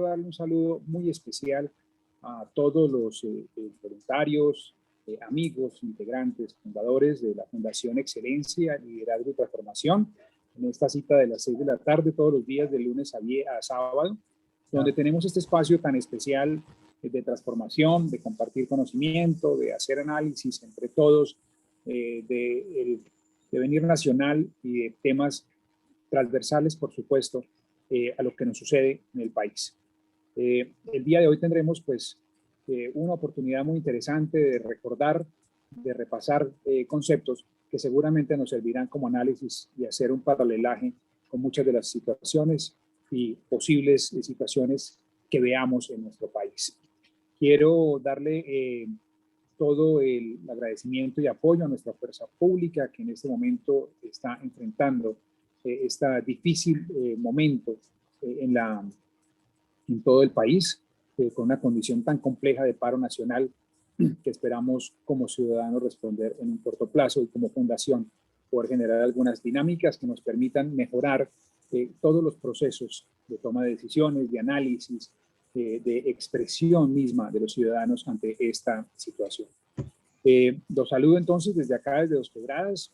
darle un saludo muy especial a todos los voluntarios, amigos, integrantes, fundadores de la Fundación Excelencia, Liderazgo y Transformación, en esta cita de las 6 de la tarde, todos los días de lunes a sábado, donde tenemos este espacio tan especial de transformación, de compartir conocimiento, de hacer análisis entre todos, de devenir nacional y de temas transversales, por supuesto, a lo que nos sucede en el país. El día de hoy tendremos pues una oportunidad muy interesante de recordar, de repasar conceptos que seguramente nos servirán como análisis y hacer un paralelaje con muchas de las situaciones y posibles situaciones que veamos en nuestro país. Quiero darle todo el agradecimiento y apoyo a nuestra fuerza pública que en este momento está enfrentando este difícil momento en todo el país, con una condición tan compleja de paro nacional que esperamos como ciudadanos responder en un corto plazo y como fundación poder generar algunas dinámicas que nos permitan mejorar todos los procesos de toma de decisiones, de análisis, de expresión misma de los ciudadanos ante esta situación. Los saludo entonces desde acá, desde Dos Quebradas,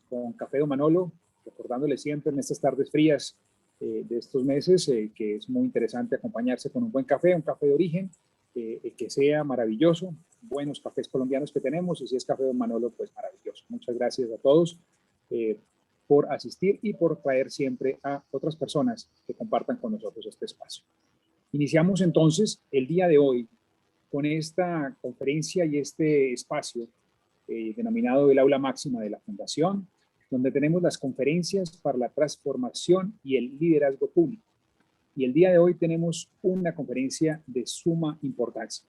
con Café Don Manolo, recordándole siempre en estas tardes frías de estos meses que es muy interesante acompañarse con un buen café, un café de origen, que sea maravilloso, buenos cafés colombianos que tenemos, y si es Café Don Manolo, pues maravilloso. Muchas gracias a todos por asistir y por traer siempre a otras personas que compartan con nosotros este espacio. Iniciamos entonces el día de hoy con esta conferencia y este espacio denominado el Aula Máxima de la Fundación, donde tenemos las conferencias para la transformación y el liderazgo público. Y el día de hoy tenemos una conferencia de suma importancia.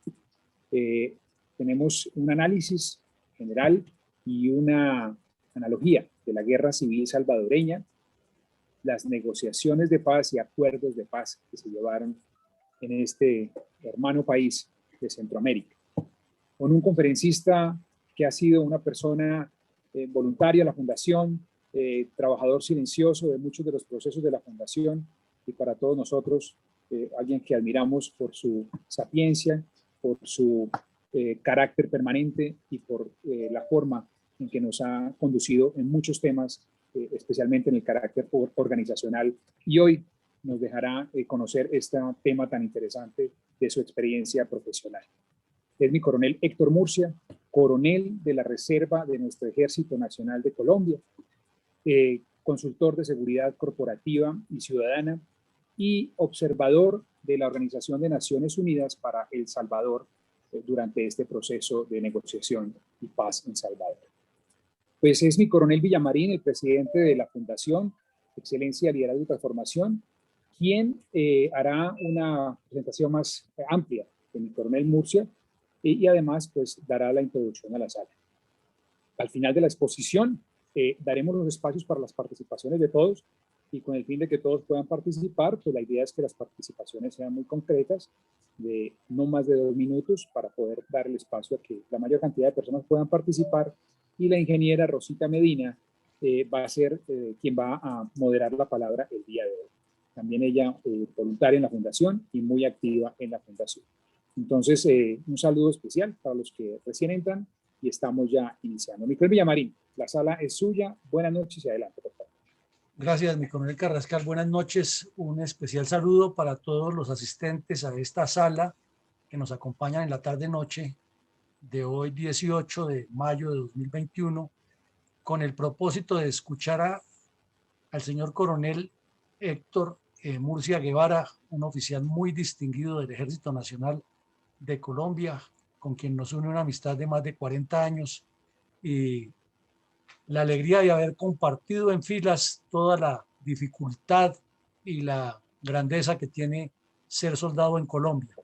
Tenemos un análisis general y una analogía de la guerra civil salvadoreña, las negociaciones de paz y acuerdos de paz que se llevaron en este hermano país de Centroamérica, con un conferencista que ha sido una persona voluntaria a la Fundación, trabajador silencioso de muchos de los procesos de la Fundación, y para todos nosotros, alguien que admiramos por su sapiencia, por su carácter permanente y por la forma en que nos ha conducido en muchos temas, especialmente en el carácter organizacional, y hoy nos dejará conocer este tema tan interesante de su experiencia profesional. Es mi coronel Héctor Murcia, coronel de la Reserva de nuestro Ejército Nacional de Colombia, consultor de seguridad corporativa y ciudadana y observador de la Organización de Naciones Unidas para El Salvador durante este proceso de negociación y paz en Salvador. Pues es mi coronel Villamarín, el presidente de la Fundación Excelencia, Liderazgo y Transformación, quien hará una presentación más amplia de mi coronel Murcia y además pues dará la introducción a la sala. Al final de la exposición daremos los espacios para las participaciones de todos, y con el fin de que todos puedan participar, pues la idea es que las participaciones sean muy concretas, de no más de 2 minutos, para poder dar el espacio a que la mayor cantidad de personas puedan participar, y la ingeniera Rosita Medina va a ser quien va a moderar la palabra el día de hoy. También ella voluntaria en la Fundación y muy activa en la Fundación. Entonces, un saludo especial para los que recién entran y estamos ya iniciando. Mi coronel Villamarín, la sala es suya. Buenas noches y adelante, por favor. Gracias, mi coronel Carrascal. Buenas noches. Un especial saludo para todos los asistentes a esta sala que nos acompañan en la tarde-noche de hoy, 18 de mayo de 2021, con el propósito de escuchar al señor coronel Héctor Murcia Guevara, un oficial muy distinguido del Ejército Nacional de Colombia, con quien nos une una amistad de más de 40 años, y la alegría de haber compartido en filas toda la dificultad y la grandeza que tiene ser soldado en Colombia.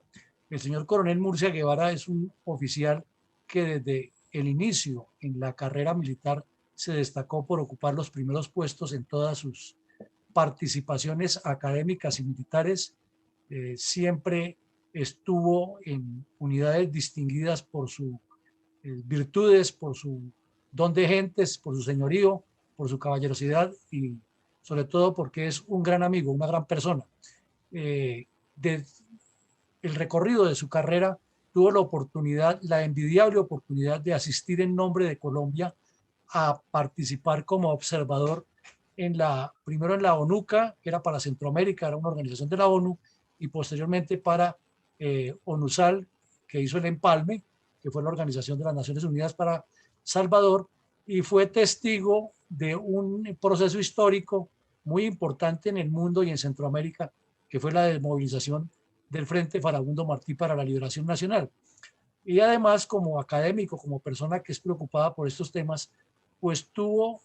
El señor coronel Murcia Guevara es un oficial que desde el inicio en la carrera militar se destacó por ocupar los primeros puestos en todas sus participaciones académicas y militares. Siempre estuvo en unidades distinguidas por sus virtudes, por su don de gentes, por su señorío, por su caballerosidad y sobre todo porque es un gran amigo, una gran persona. el recorrido de su carrera tuvo la oportunidad, la envidiable oportunidad de asistir en nombre de Colombia a participar como observador primero en la ONUCA, que era para Centroamérica, era una organización de la ONU, y posteriormente para ONUSAL, que hizo el empalme, que fue la Organización de las Naciones Unidas para Salvador, y fue testigo de un proceso histórico muy importante en el mundo y en Centroamérica, que fue la desmovilización del Frente Farabundo Martí para la Liberación Nacional. Y además, como académico, como persona que es preocupada por estos temas, pues tuvo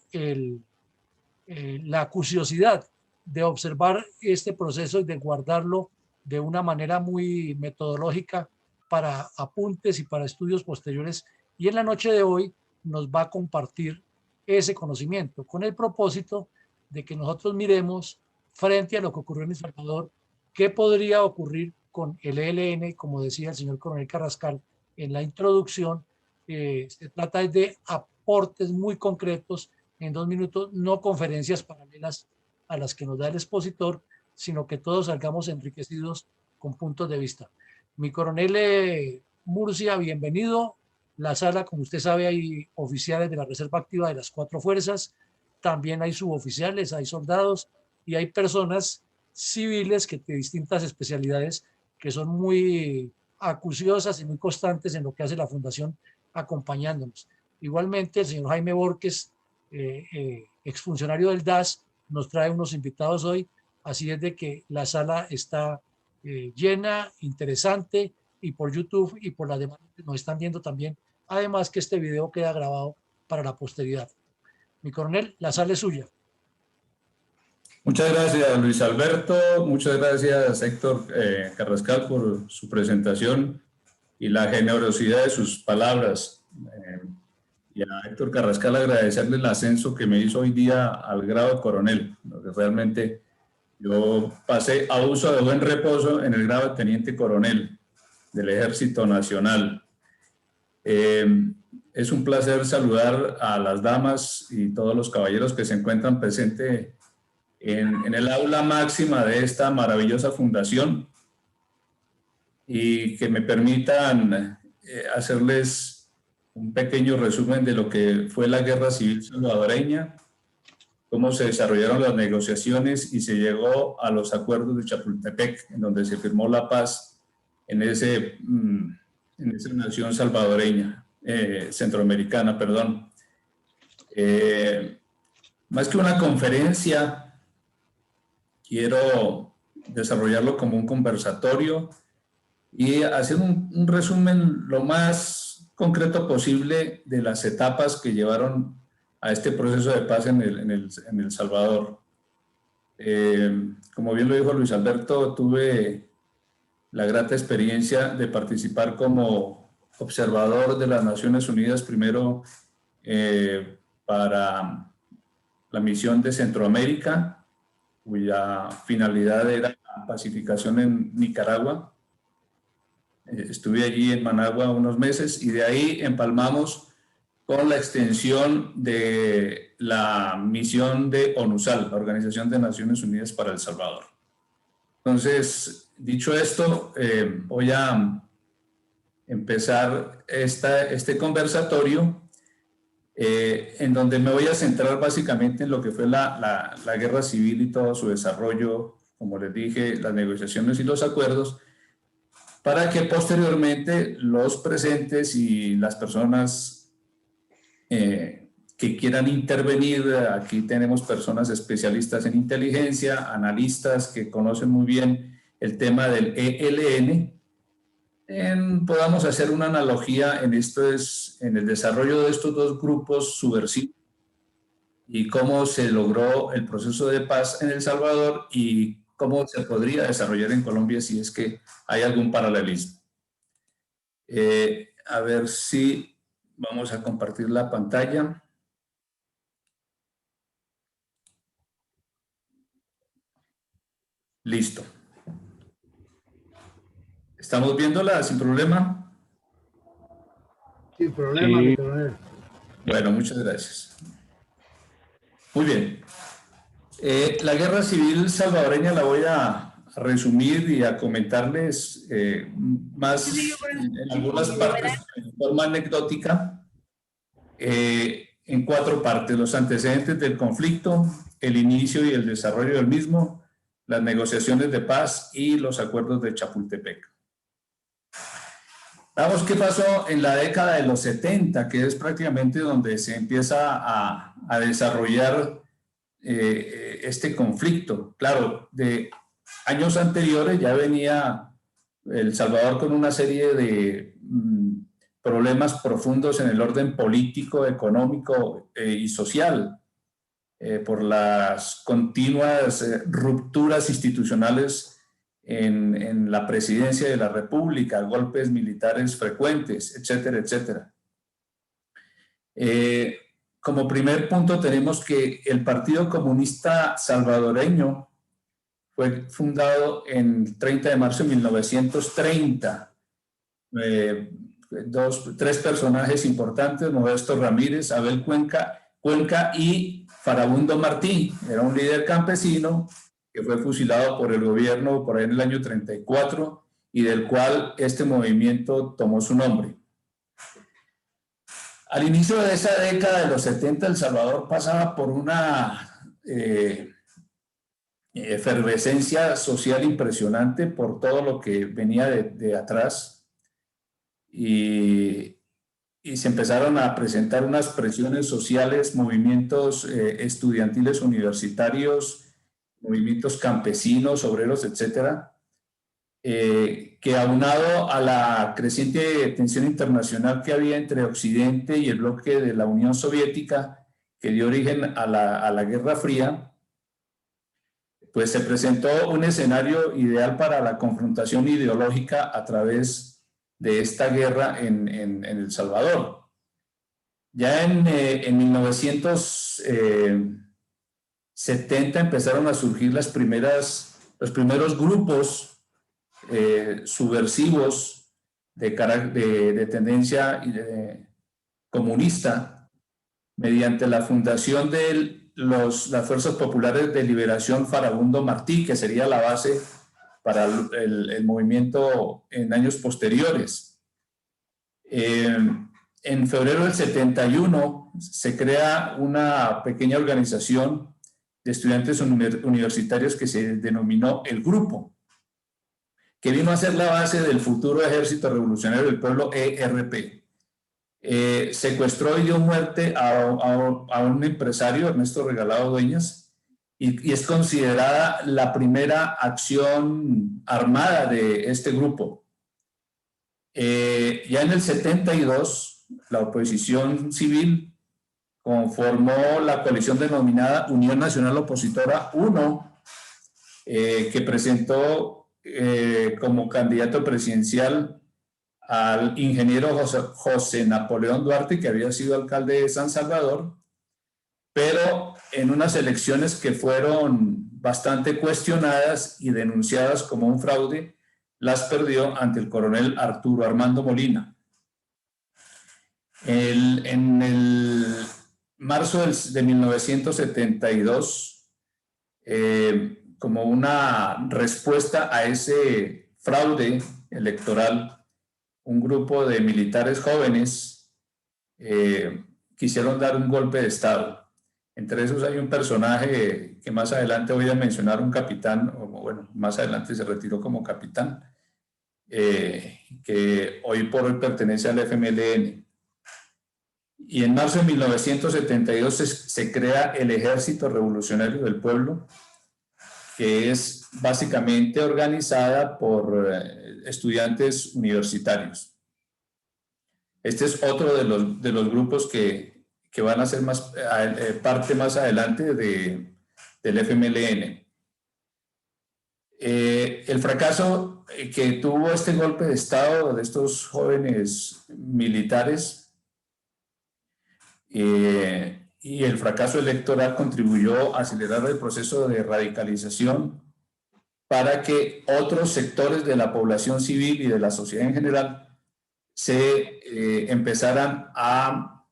la curiosidad de observar este proceso y de guardarlo de una manera muy metodológica para apuntes y para estudios posteriores. Y en la noche de hoy nos va a compartir ese conocimiento con el propósito de que nosotros miremos frente a lo que ocurrió en El Salvador, qué podría ocurrir con el ELN, como decía el señor coronel Carrascal en la introducción. Se trata de aportes muy concretos en 2 minutos, no conferencias paralelas a las que nos da el expositor, sino que todos salgamos enriquecidos con puntos de vista. Mi coronel Murcia, bienvenido. La sala, como usted sabe, hay oficiales de la Reserva Activa de las 4 fuerzas, también hay suboficiales, hay soldados y hay personas civiles de distintas especialidades que son muy acuciosas y muy constantes en lo que hace la Fundación acompañándonos. Igualmente, el señor Jaime Borges, exfuncionario del DAS, nos trae unos invitados hoy, así es de que la sala está llena, interesante, y por YouTube y por las demás que nos están viendo también, además que este video queda grabado para la posteridad. Mi coronel, la sala es suya. Muchas gracias, Luis Alberto. Muchas gracias, Héctor Carrascal, por su presentación y la generosidad de sus palabras. Y a Héctor Carrascal agradecerle el ascenso que me hizo hoy día al grado de coronel. Realmente yo pasé a uso de buen reposo en el grado de teniente coronel del Ejército Nacional. Es un placer saludar a las damas y todos los caballeros que se encuentran presentes en el aula máxima de esta maravillosa fundación, y que me permitan hacerles un pequeño resumen de lo que fue la Guerra Civil Salvadoreña, cómo se desarrollaron las negociaciones y se llegó a los acuerdos de Chapultepec, en donde se firmó la paz en esa nación salvadoreña, centroamericana, perdón. Más que una conferencia, quiero desarrollarlo como un conversatorio y hacer un resumen lo más concreto posible de las etapas que llevaron a este proceso de paz en El Salvador. Como bien lo dijo Luis Alberto, tuve la grata experiencia de participar como observador de las Naciones Unidas, primero para la misión de Centroamérica, cuya finalidad era la pacificación en Nicaragua. Estuve allí en Managua unos meses y de ahí empalmamos con la extensión de la misión de ONUSAL, la Organización de Naciones Unidas para El Salvador. Entonces, dicho esto, voy a empezar este conversatorio en donde me voy a centrar básicamente en lo que fue la guerra civil y todo su desarrollo, como les dije, las negociaciones y los acuerdos, para que posteriormente los presentes y las personas que quieran intervenir, aquí tenemos personas especialistas en inteligencia, analistas que conocen muy bien el tema del ELN, podamos hacer una analogía en el desarrollo de estos dos grupos subversivos y cómo se logró el proceso de paz en El Salvador y cómo se podría desarrollar en Colombia si es que hay algún paralelismo. A ver si vamos a compartir la pantalla. Listo. ¿Estamos viéndola sin problema? Sin problema, mi coronel. Bueno, muchas gracias. Muy bien. La guerra civil salvadoreña la voy a resumir y a comentarles más en algunas partes de forma anecdótica, en 4 partes: los antecedentes del conflicto, el inicio y el desarrollo del mismo, las negociaciones de paz y los acuerdos de Chapultepec. Veamos qué pasó en la década de los 70, que es prácticamente donde se empieza a desarrollar este conflicto. Claro, de años anteriores ya venía El Salvador con una serie de problemas profundos en el orden político, económico y social, por las continuas rupturas institucionales en la presidencia de la República, golpes militares frecuentes, etcétera, etcétera. Como primer punto tenemos que el Partido Comunista Salvadoreño fue fundado el 30 de marzo de 1930. 3 personajes importantes: Modesto Ramírez, Abel Cuenca y Farabundo Martí. Era un líder campesino que fue fusilado por el gobierno por ahí en el año 34 y del cual este movimiento tomó su nombre. Al inicio de esa década de los 70, El Salvador pasaba por una efervescencia social impresionante por todo lo que venía de atrás, y se empezaron a presentar unas presiones sociales, movimientos estudiantiles universitarios, movimientos campesinos, obreros, etcétera, que aunado a la creciente tensión internacional que había entre Occidente y el bloque de la Unión Soviética, que dio origen a la Guerra Fría, pues se presentó un escenario ideal para la confrontación ideológica a través de esta guerra en El Salvador. Ya en 1970 empezaron a surgir los primeros grupos subversivos de tendencia comunista, mediante la fundación de las Fuerzas Populares de Liberación Farabundo Martí, que sería la base para el movimiento en años posteriores. En febrero del 71 se crea una pequeña organización de estudiantes universitarios que se denominó El Grupo, que vino a ser la base del futuro Ejército Revolucionario del Pueblo, ERP. Secuestró y dio muerte a un empresario, Ernesto Regalado Dueñas, y es considerada la primera acción armada de este grupo. Ya en el 72, la oposición civil conformó la coalición denominada Unión Nacional Opositora 1, que presentó como candidato presidencial al ingeniero José Napoleón Duarte, que había sido alcalde de San Salvador, pero en unas elecciones que fueron bastante cuestionadas y denunciadas como un fraude, las perdió ante el coronel Arturo Armando Molina. En el marzo de 1972, como una respuesta a ese fraude electoral, un grupo de militares jóvenes quisieron dar un golpe de Estado. Entre esos hay un personaje que más adelante voy a mencionar, un capitán, o bueno, más adelante se retiró como capitán, que hoy por hoy pertenece al FMLN. Y en marzo de 1972 se crea el Ejército Revolucionario del Pueblo, que es básicamente organizada por estudiantes universitarios. Este es otro de los grupos que van a ser parte más adelante del FMLN. El fracaso que tuvo este golpe de Estado de estos jóvenes militares y el fracaso electoral contribuyó a acelerar el proceso de radicalización para que otros sectores de la población civil y de la sociedad en general se empezaran a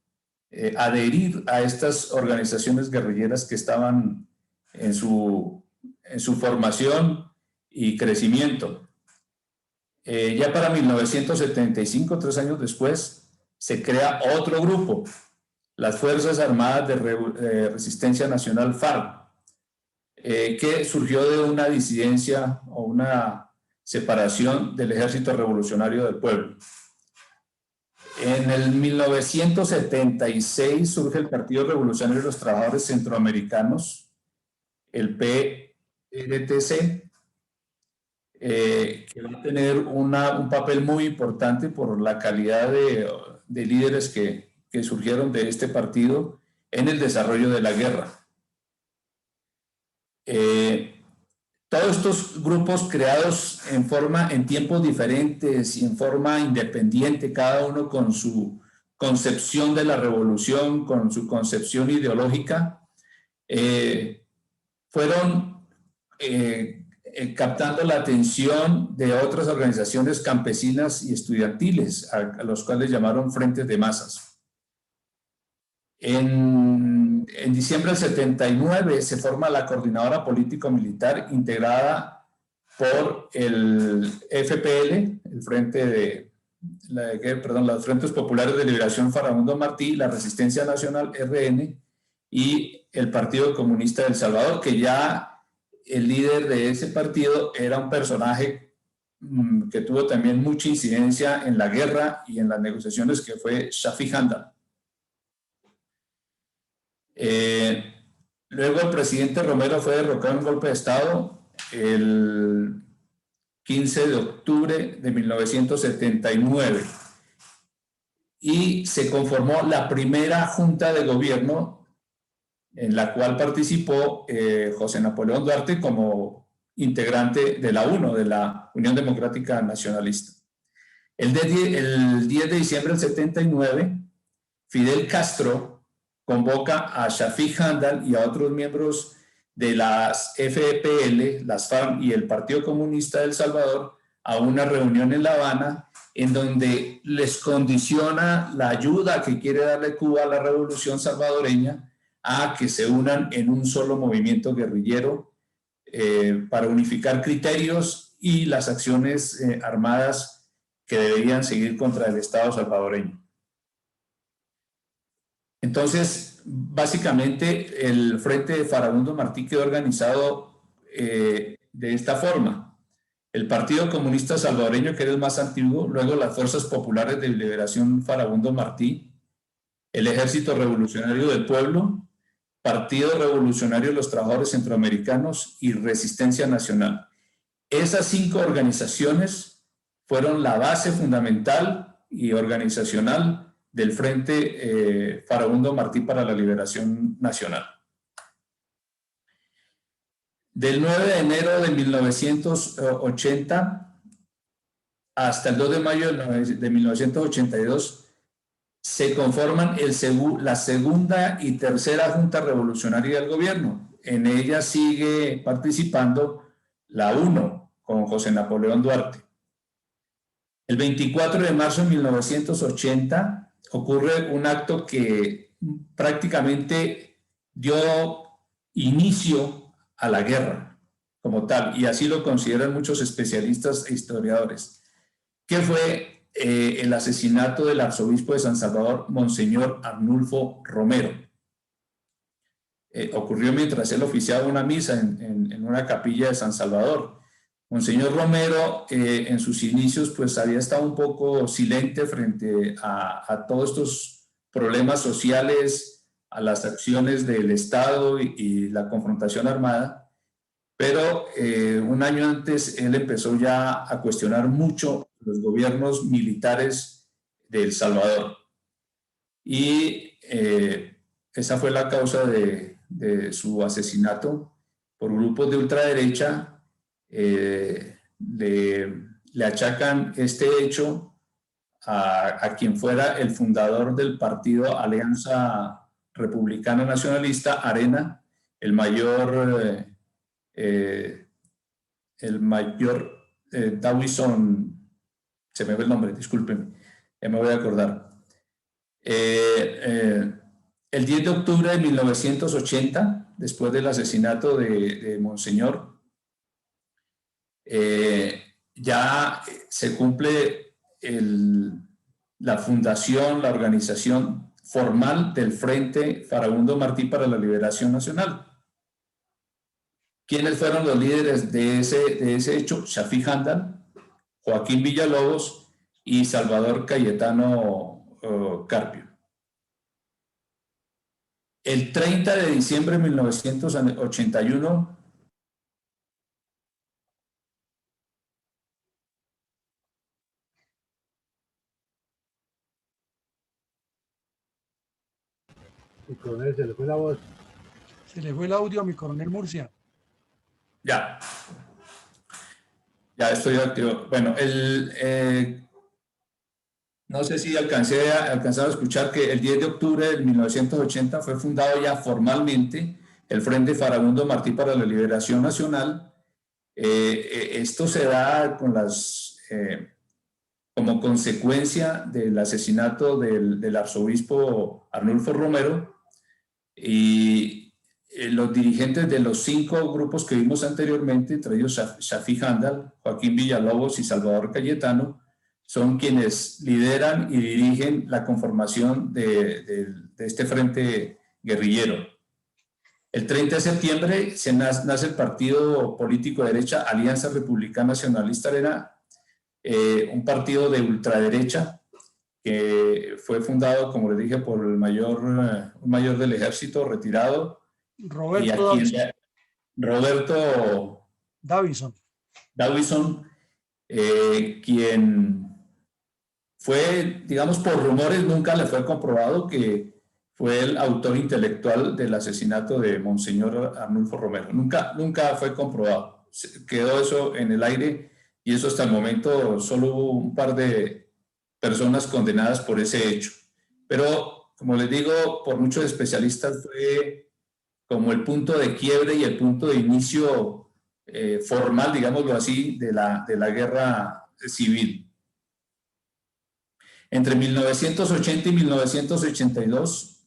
adherir a estas organizaciones guerrilleras que estaban en su formación y crecimiento. Ya para 1975, 3 años después, se crea otro grupo, las Fuerzas Armadas de Resistencia Nacional FARC, que surgió de una disidencia o una separación del Ejército Revolucionario del Pueblo. En el 1976 surge el Partido Revolucionario de los Trabajadores Centroamericanos, el PRTC, que va a tener un papel muy importante por la calidad de líderes que surgieron de este partido en el desarrollo de la guerra. Todos estos grupos creados en tiempos diferentes y en forma independiente, cada uno con su concepción de la revolución, con su concepción ideológica, fueron captando la atención de otras organizaciones campesinas y estudiantiles, a los cuales llamaron frentes de masas. En diciembre del 79 se forma la Coordinadora Político-Militar integrada por el FPL, los Frentes Populares de Liberación Farabundo Martí, la Resistencia Nacional RN y el Partido Comunista de El Salvador, que ya el líder de ese partido era un personaje que tuvo también mucha incidencia en la guerra y en las negociaciones, que fue Shafiq Handal. Luego el presidente Romero fue derrocado en un golpe de Estado el 15 de octubre de 1979 y se conformó la primera junta de gobierno en la cual participó José Napoleón Duarte como integrante de la UNO, de la Unión Democrática Nacionalista. El 10 de diciembre del 79, Fidel Castro convoca a Shafiq Handal y a otros miembros de las FPL, las FARC y el Partido Comunista de El Salvador a una reunión en La Habana, en donde les condiciona la ayuda que quiere darle Cuba a la revolución salvadoreña a que se unan en un solo movimiento guerrillero para unificar criterios y las acciones armadas que deberían seguir contra el Estado salvadoreño. Entonces, básicamente, el Frente de Farabundo Martí quedó organizado de esta forma. El Partido Comunista Salvadoreño, que era el más antiguo, luego las Fuerzas Populares de Liberación Farabundo Martí, el Ejército Revolucionario del Pueblo, Partido Revolucionario de los Trabajadores Centroamericanos y Resistencia Nacional. Esas 5 organizaciones fueron la base fundamental y organizacional del Frente Farabundo Martí para la Liberación Nacional. Del 9 de enero de 1980 hasta el 2 de mayo de 1982 se conforman la segunda y tercera Junta Revolucionaria del Gobierno. En ella sigue participando la UNO con José Napoleón Duarte. El 24 de marzo de 1980 ocurre un acto que prácticamente dio inicio a la guerra como tal, y así lo consideran muchos especialistas e historiadores, que fue el asesinato del arzobispo de San Salvador, Monseñor Arnulfo Romero. Ocurrió mientras él oficiaba una misa en una capilla de San Salvador. Monseñor Romero, en sus inicios, pues había estado un poco silente frente a todos estos problemas sociales, a las acciones del Estado y la confrontación armada, pero un año antes él empezó ya a cuestionar mucho los gobiernos militares de El Salvador. Y esa fue la causa de su asesinato por grupos de ultraderecha. Le achacan este hecho a quien fuera el fundador del partido Alianza Republicana Nacionalista, Arena, el mayor Dawson, se me ve el nombre, discúlpenme, ya me voy a acordar. El 10 de octubre de 1980, después del asesinato de Monseñor, ya se cumple la fundación, la organización formal del Frente Farabundo Martí para la Liberación Nacional. ¿Quiénes fueron los líderes de ese hecho? Shafiq Handal, Joaquín Villalobos y Salvador Cayetano Carpio. El 30 de diciembre de 1981, Mi coronel, se le fue la voz. Se le fue el audio a mi coronel Murcia. ya estoy activo. Bueno, no sé si alcanzaron a escuchar que el 10 de octubre de 1980 fue fundado ya formalmente el Frente Farabundo Martí para la Liberación Nacional. Esto se da como consecuencia del asesinato del arzobispo Arnulfo Romero, y los dirigentes de los 5 grupos que vimos anteriormente, entre ellos Shafiq Handal, Joaquín Villalobos y Salvador Cayetano, son quienes lideran y dirigen la conformación de este frente guerrillero. El 30 de septiembre nace el partido político de derecha Alianza Republicana Nacionalista Arena, un partido de ultraderecha que fue fundado, como les dije, por un mayor del ejército retirado, Roberto Davison, quien fue, digamos, por rumores, nunca le fue comprobado que fue el autor intelectual del asesinato de Monseñor Arnulfo Romero. Nunca fue comprobado. Quedó eso en el aire, y eso hasta el momento solo hubo un par de personas condenadas por ese hecho. Pero, como les digo, por muchos especialistas fue como el punto de quiebre y el punto de inicio formal, digámoslo así, de la guerra civil. Entre 1980 y 1982,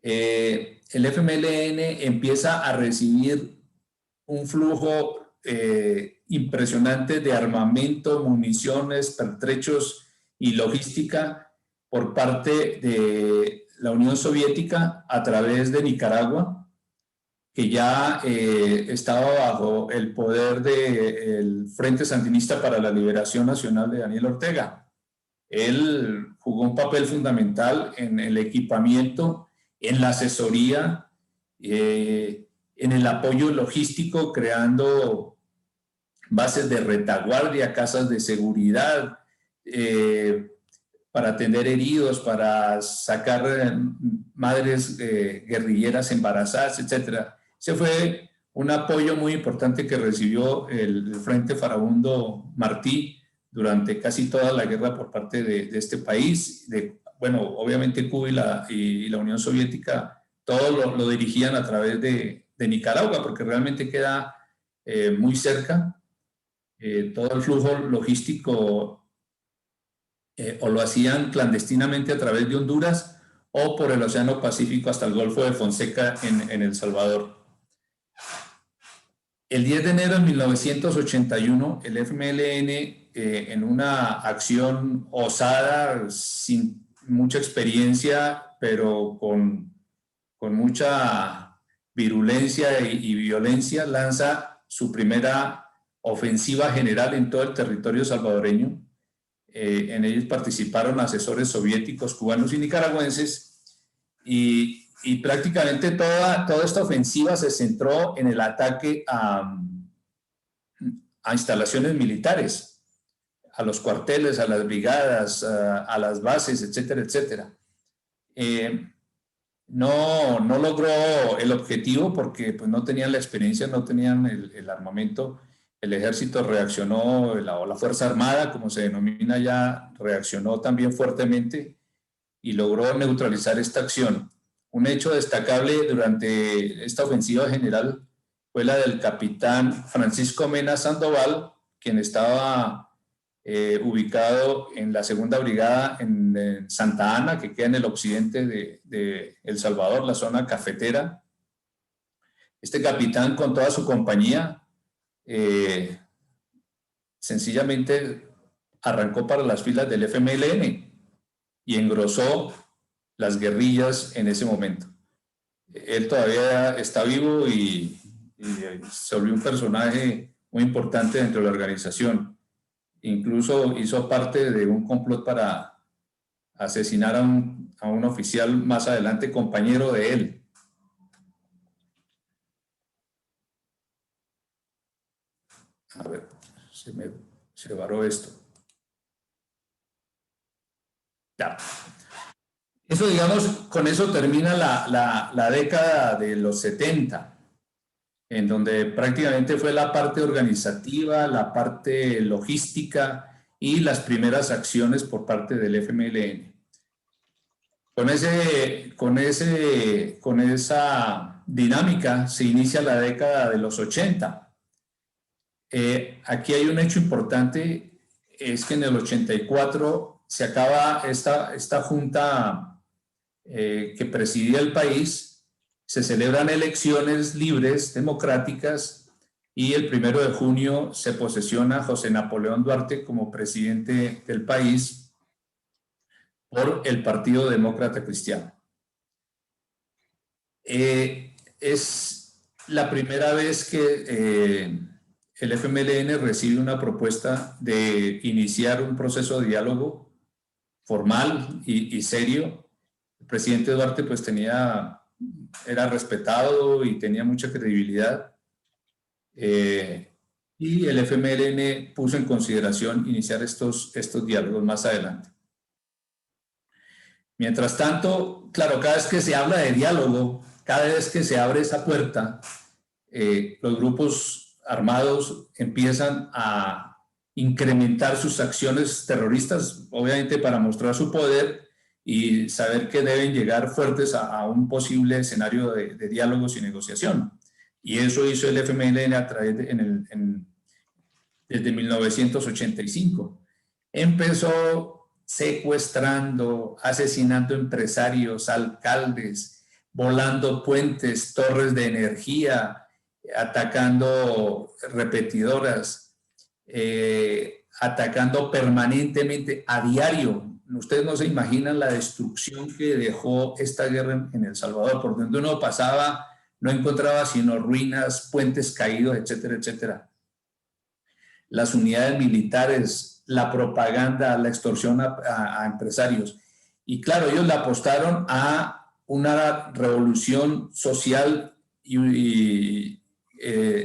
el FMLN empieza a recibir un flujo impresionante de armamento, municiones, pertrechos y logística por parte de la Unión Soviética a través de Nicaragua, que ya estaba bajo el poder del Frente Sandinista para la Liberación Nacional de Daniel Ortega. Él jugó un papel fundamental en el equipamiento, en la asesoría, en el apoyo logístico, creando bases de retaguardia, casas de seguridad, para atender heridos, para sacar madres guerrilleras embarazadas, etc. Ese fue un apoyo muy importante que recibió el Frente Farabundo Martí durante casi toda la guerra por parte de este país. Bueno, obviamente Cuba y la Unión Soviética, todo lo dirigían a través de Nicaragua, porque realmente queda muy cerca. Todo el flujo logístico o lo hacían clandestinamente a través de Honduras o por el Océano Pacífico hasta el Golfo de Fonseca en El Salvador. El 10 de enero de 1981, el FMLN, en una acción osada, sin mucha experiencia, pero con mucha virulencia y violencia, lanza su primera ofensiva general en todo el territorio salvadoreño. En ellos participaron asesores soviéticos, cubanos y nicaragüenses, y prácticamente toda esta ofensiva se centró en el ataque a instalaciones militares, a los cuarteles, a las brigadas, a las bases, etcétera, etcétera. No logró el objetivo porque pues, no tenían la experiencia, no tenían el armamento. El ejército reaccionó, o la Fuerza Armada, como se denomina ya, reaccionó también fuertemente y logró neutralizar esta acción. Un hecho destacable durante esta ofensiva general fue la del capitán Francisco Mena Sandoval, quien estaba ubicado en la segunda brigada en Santa Ana, que queda en el occidente de El Salvador, la zona cafetera. Este capitán, con toda su compañía, sencillamente arrancó para las filas del FMLN y engrosó las guerrillas en ese momento. Él todavía está vivo y se volvió un personaje muy importante dentro de la organización. Incluso hizo parte de un complot para asesinar a un oficial más adelante, compañero de él. A ver, se varó esto. Ya. Eso, digamos, con eso termina la década de los 70, en donde prácticamente fue la parte organizativa, la parte logística y las primeras acciones por parte del FMLN. Con esa dinámica se inicia la década de los 80. Aquí hay un hecho importante, es que en el 84 se acaba esta junta que presidía el país, se celebran elecciones libres, democráticas, y el 1 de junio se posesiona José Napoleón Duarte como presidente del país por el Partido Demócrata Cristiano. Es la primera vez que el FMLN recibe una propuesta de iniciar un proceso de diálogo formal y serio. El presidente Duarte pues era respetado y tenía mucha credibilidad, y el FMLN puso en consideración iniciar estos diálogos más adelante. Mientras tanto, claro, cada vez que se habla de diálogo, cada vez que se abre esa puerta, los grupos armados empiezan a incrementar sus acciones terroristas, obviamente para mostrar su poder y saber que deben llegar fuertes a un posible escenario de diálogos y negociación. Y eso hizo el FMLN desde 1985. Empezó secuestrando, asesinando empresarios, alcaldes, volando puentes, torres de energía, atacando repetidoras, atacando permanentemente a diario. Ustedes no se imaginan la destrucción que dejó esta guerra en El Salvador. Por donde uno pasaba, no encontraba sino ruinas, puentes caídos, etcétera, etcétera. Las unidades militares, la propaganda, la extorsión a empresarios. Y claro, ellos le apostaron a una revolución social y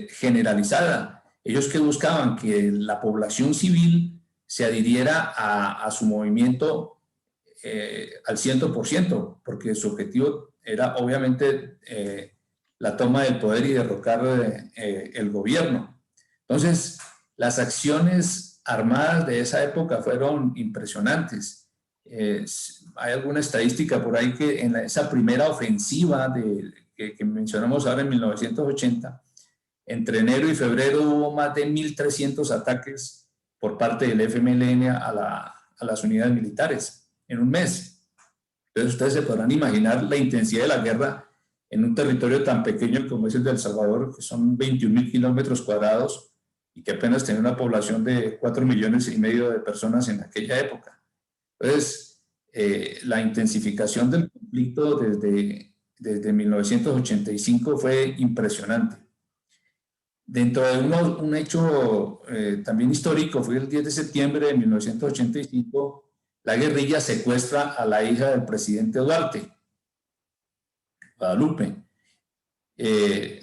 generalizada. Ellos que buscaban que la población civil se adhiriera a su movimiento al 100%, porque su objetivo era obviamente la toma del poder y derrocar el gobierno. Entonces, las acciones armadas de esa época fueron impresionantes. Hay alguna estadística por ahí que en esa primera ofensiva que mencionamos ahora en 1980, entre enero y febrero hubo más de 1.300 ataques por parte del FMLN a las unidades militares en un mes. Entonces ustedes se podrán imaginar la intensidad de la guerra en un territorio tan pequeño como es el de El Salvador, que son 21.000 kilómetros cuadrados y que apenas tenía una población de 4,5 millones de personas en aquella época. Entonces, la intensificación del conflicto desde 1985 fue impresionante. Dentro de un hecho también histórico, fue el 10 de septiembre de 1985, la guerrilla secuestra a la hija del presidente Duarte, Guadalupe.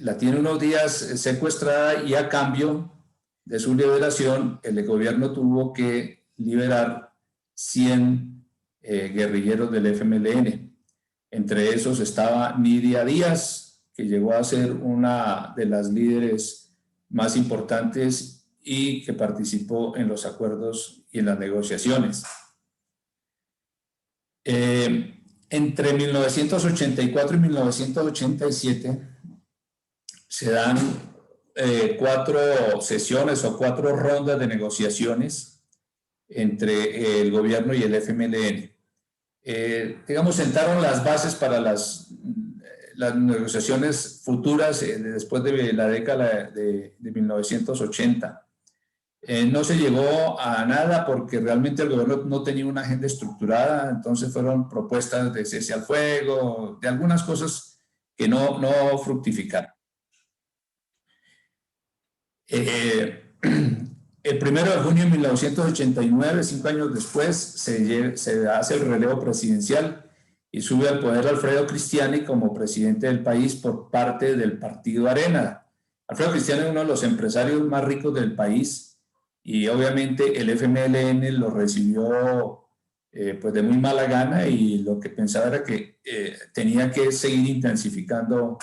La tiene unos días secuestrada y a cambio de su liberación, el gobierno tuvo que liberar 100 guerrilleros del FMLN. Entre esos estaba Nidia Díaz, que llegó a ser una de las líderes más importantes y que participó en los acuerdos y en las negociaciones. Entre 1984 y 1987 se dan 4 sesiones o 4 rondas de negociaciones entre el gobierno y el FMLN. Digamos, sentaron las bases para las negociaciones futuras después de la década de 1980. No se llegó a nada porque realmente el gobierno no tenía una agenda estructurada, entonces fueron propuestas de cese al fuego, de algunas cosas que no fructificaron. El 1 de junio de 1989, 5 años después, se hace el relevo presidencial y sube al poder Alfredo Cristiani como presidente del país por parte del Partido Arena. Alfredo Cristiani es uno de los empresarios más ricos del país y obviamente el FMLN lo recibió pues de muy mala gana y lo que pensaba era que tenía que seguir intensificando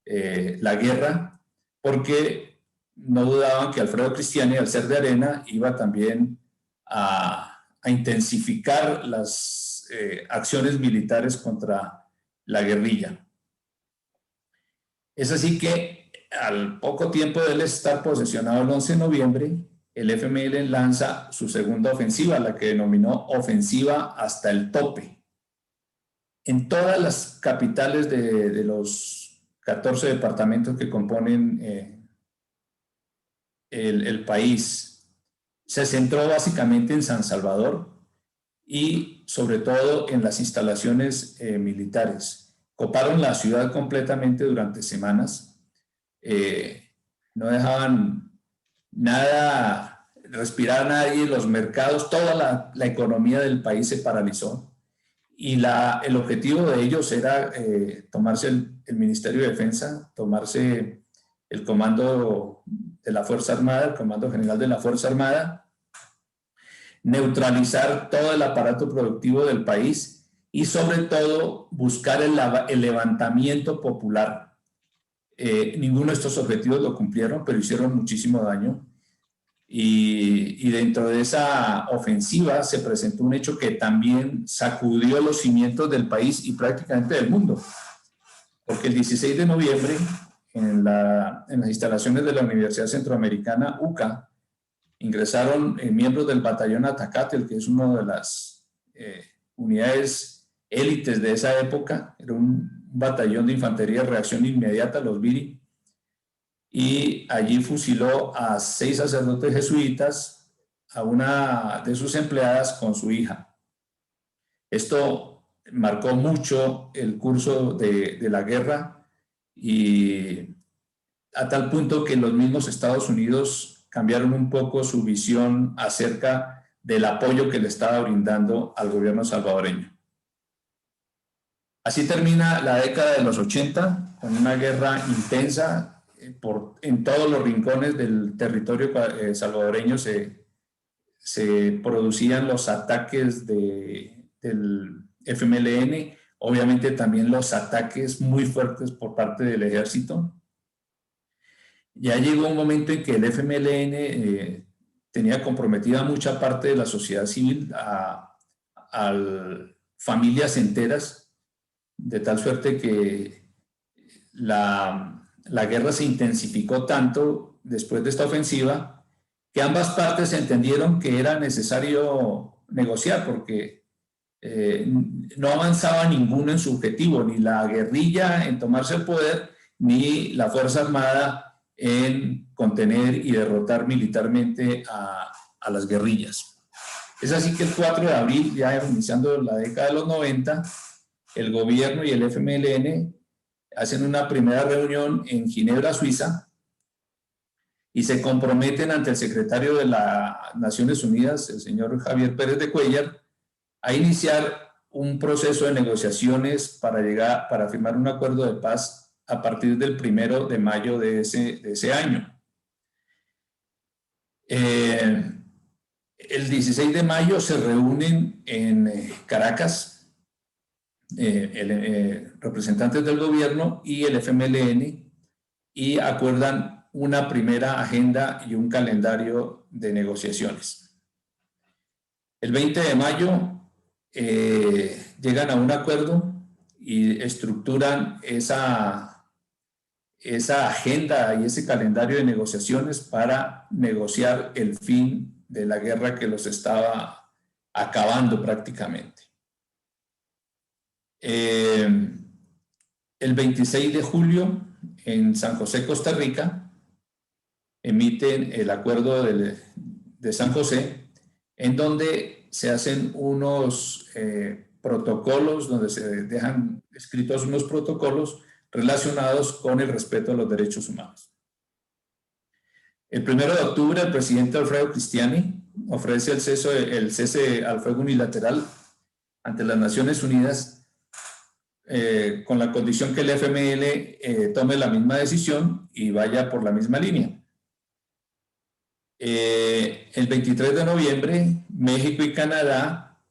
la guerra porque no dudaban que Alfredo Cristiani, al ser de Arena, iba también a intensificar las acciones militares contra la guerrilla. Es así que al poco tiempo de él estar posesionado el 11 de noviembre, el FMLN lanza su segunda ofensiva, la que denominó Ofensiva hasta el Tope. En todas las capitales de los 14 departamentos que componen el país, se centró básicamente en San Salvador y sobre todo en las instalaciones militares. Coparon la ciudad completamente durante semanas, no dejaban nada, respirar a nadie, los mercados, toda la economía del país se paralizó y el objetivo de ellos era tomarse el Ministerio de Defensa, tomarse el comando de la Fuerza Armada, el Comando General de la Fuerza Armada, neutralizar todo el aparato productivo del país y sobre todo buscar el levantamiento popular. Ninguno de estos objetivos lo cumplieron, pero hicieron muchísimo daño. Y dentro de esa ofensiva se presentó un hecho que también sacudió los cimientos del país y prácticamente del mundo. Porque el 16 de noviembre, en las instalaciones de la Universidad Centroamericana, UCA, ingresaron miembros del batallón Atacatel, que es una de las unidades élites de esa época. Era un batallón de infantería de reacción inmediata, los BIRI, y allí fusiló a 6 sacerdotes jesuitas, a una de sus empleadas con su hija. Esto marcó mucho el curso de la guerra y a tal punto que los mismos Estados Unidos cambiaron un poco su visión acerca del apoyo que le estaba brindando al gobierno salvadoreño. Así termina la década de los 80, con una guerra intensa en todos los rincones del territorio salvadoreño se producían los ataques del FMLN, obviamente también los ataques muy fuertes por parte del ejército. Ya llegó un momento en que el FMLN tenía comprometida mucha parte de la sociedad civil a familias enteras, de tal suerte que la guerra se intensificó tanto después de esta ofensiva que ambas partes entendieron que era necesario negociar porque no avanzaba ninguno en su objetivo, ni la guerrilla en tomarse el poder, ni la Fuerza Armada en contener y derrotar militarmente a las guerrillas. Es así que el 4 de abril, ya iniciando la década de los 90, el gobierno y el FMLN hacen una primera reunión en Ginebra, Suiza, y se comprometen ante el secretario de las Naciones Unidas, el señor Javier Pérez de Cuéllar, a iniciar un proceso de negociaciones para firmar un acuerdo de paz a partir del 1 de mayo de ese año. El 16 de mayo se reúnen en Caracas representantes del gobierno y el FMLN y acuerdan una primera agenda y un calendario de negociaciones. El 20 de mayo llegan a un acuerdo y estructuran esa agenda y ese calendario de negociaciones para negociar el fin de la guerra que los estaba acabando prácticamente. El 26 de julio, en San José, Costa Rica, emiten el acuerdo de San José, en donde se hacen unos protocolos, donde se dejan escritos unos protocolos relacionados con el respeto a los derechos humanos. El 1 de octubre, el presidente Alfredo Cristiani ofrece el cese al fuego unilateral ante las Naciones Unidas, con la condición que el FML tome la misma decisión y vaya por la misma línea. El 23 de noviembre, México y Canadá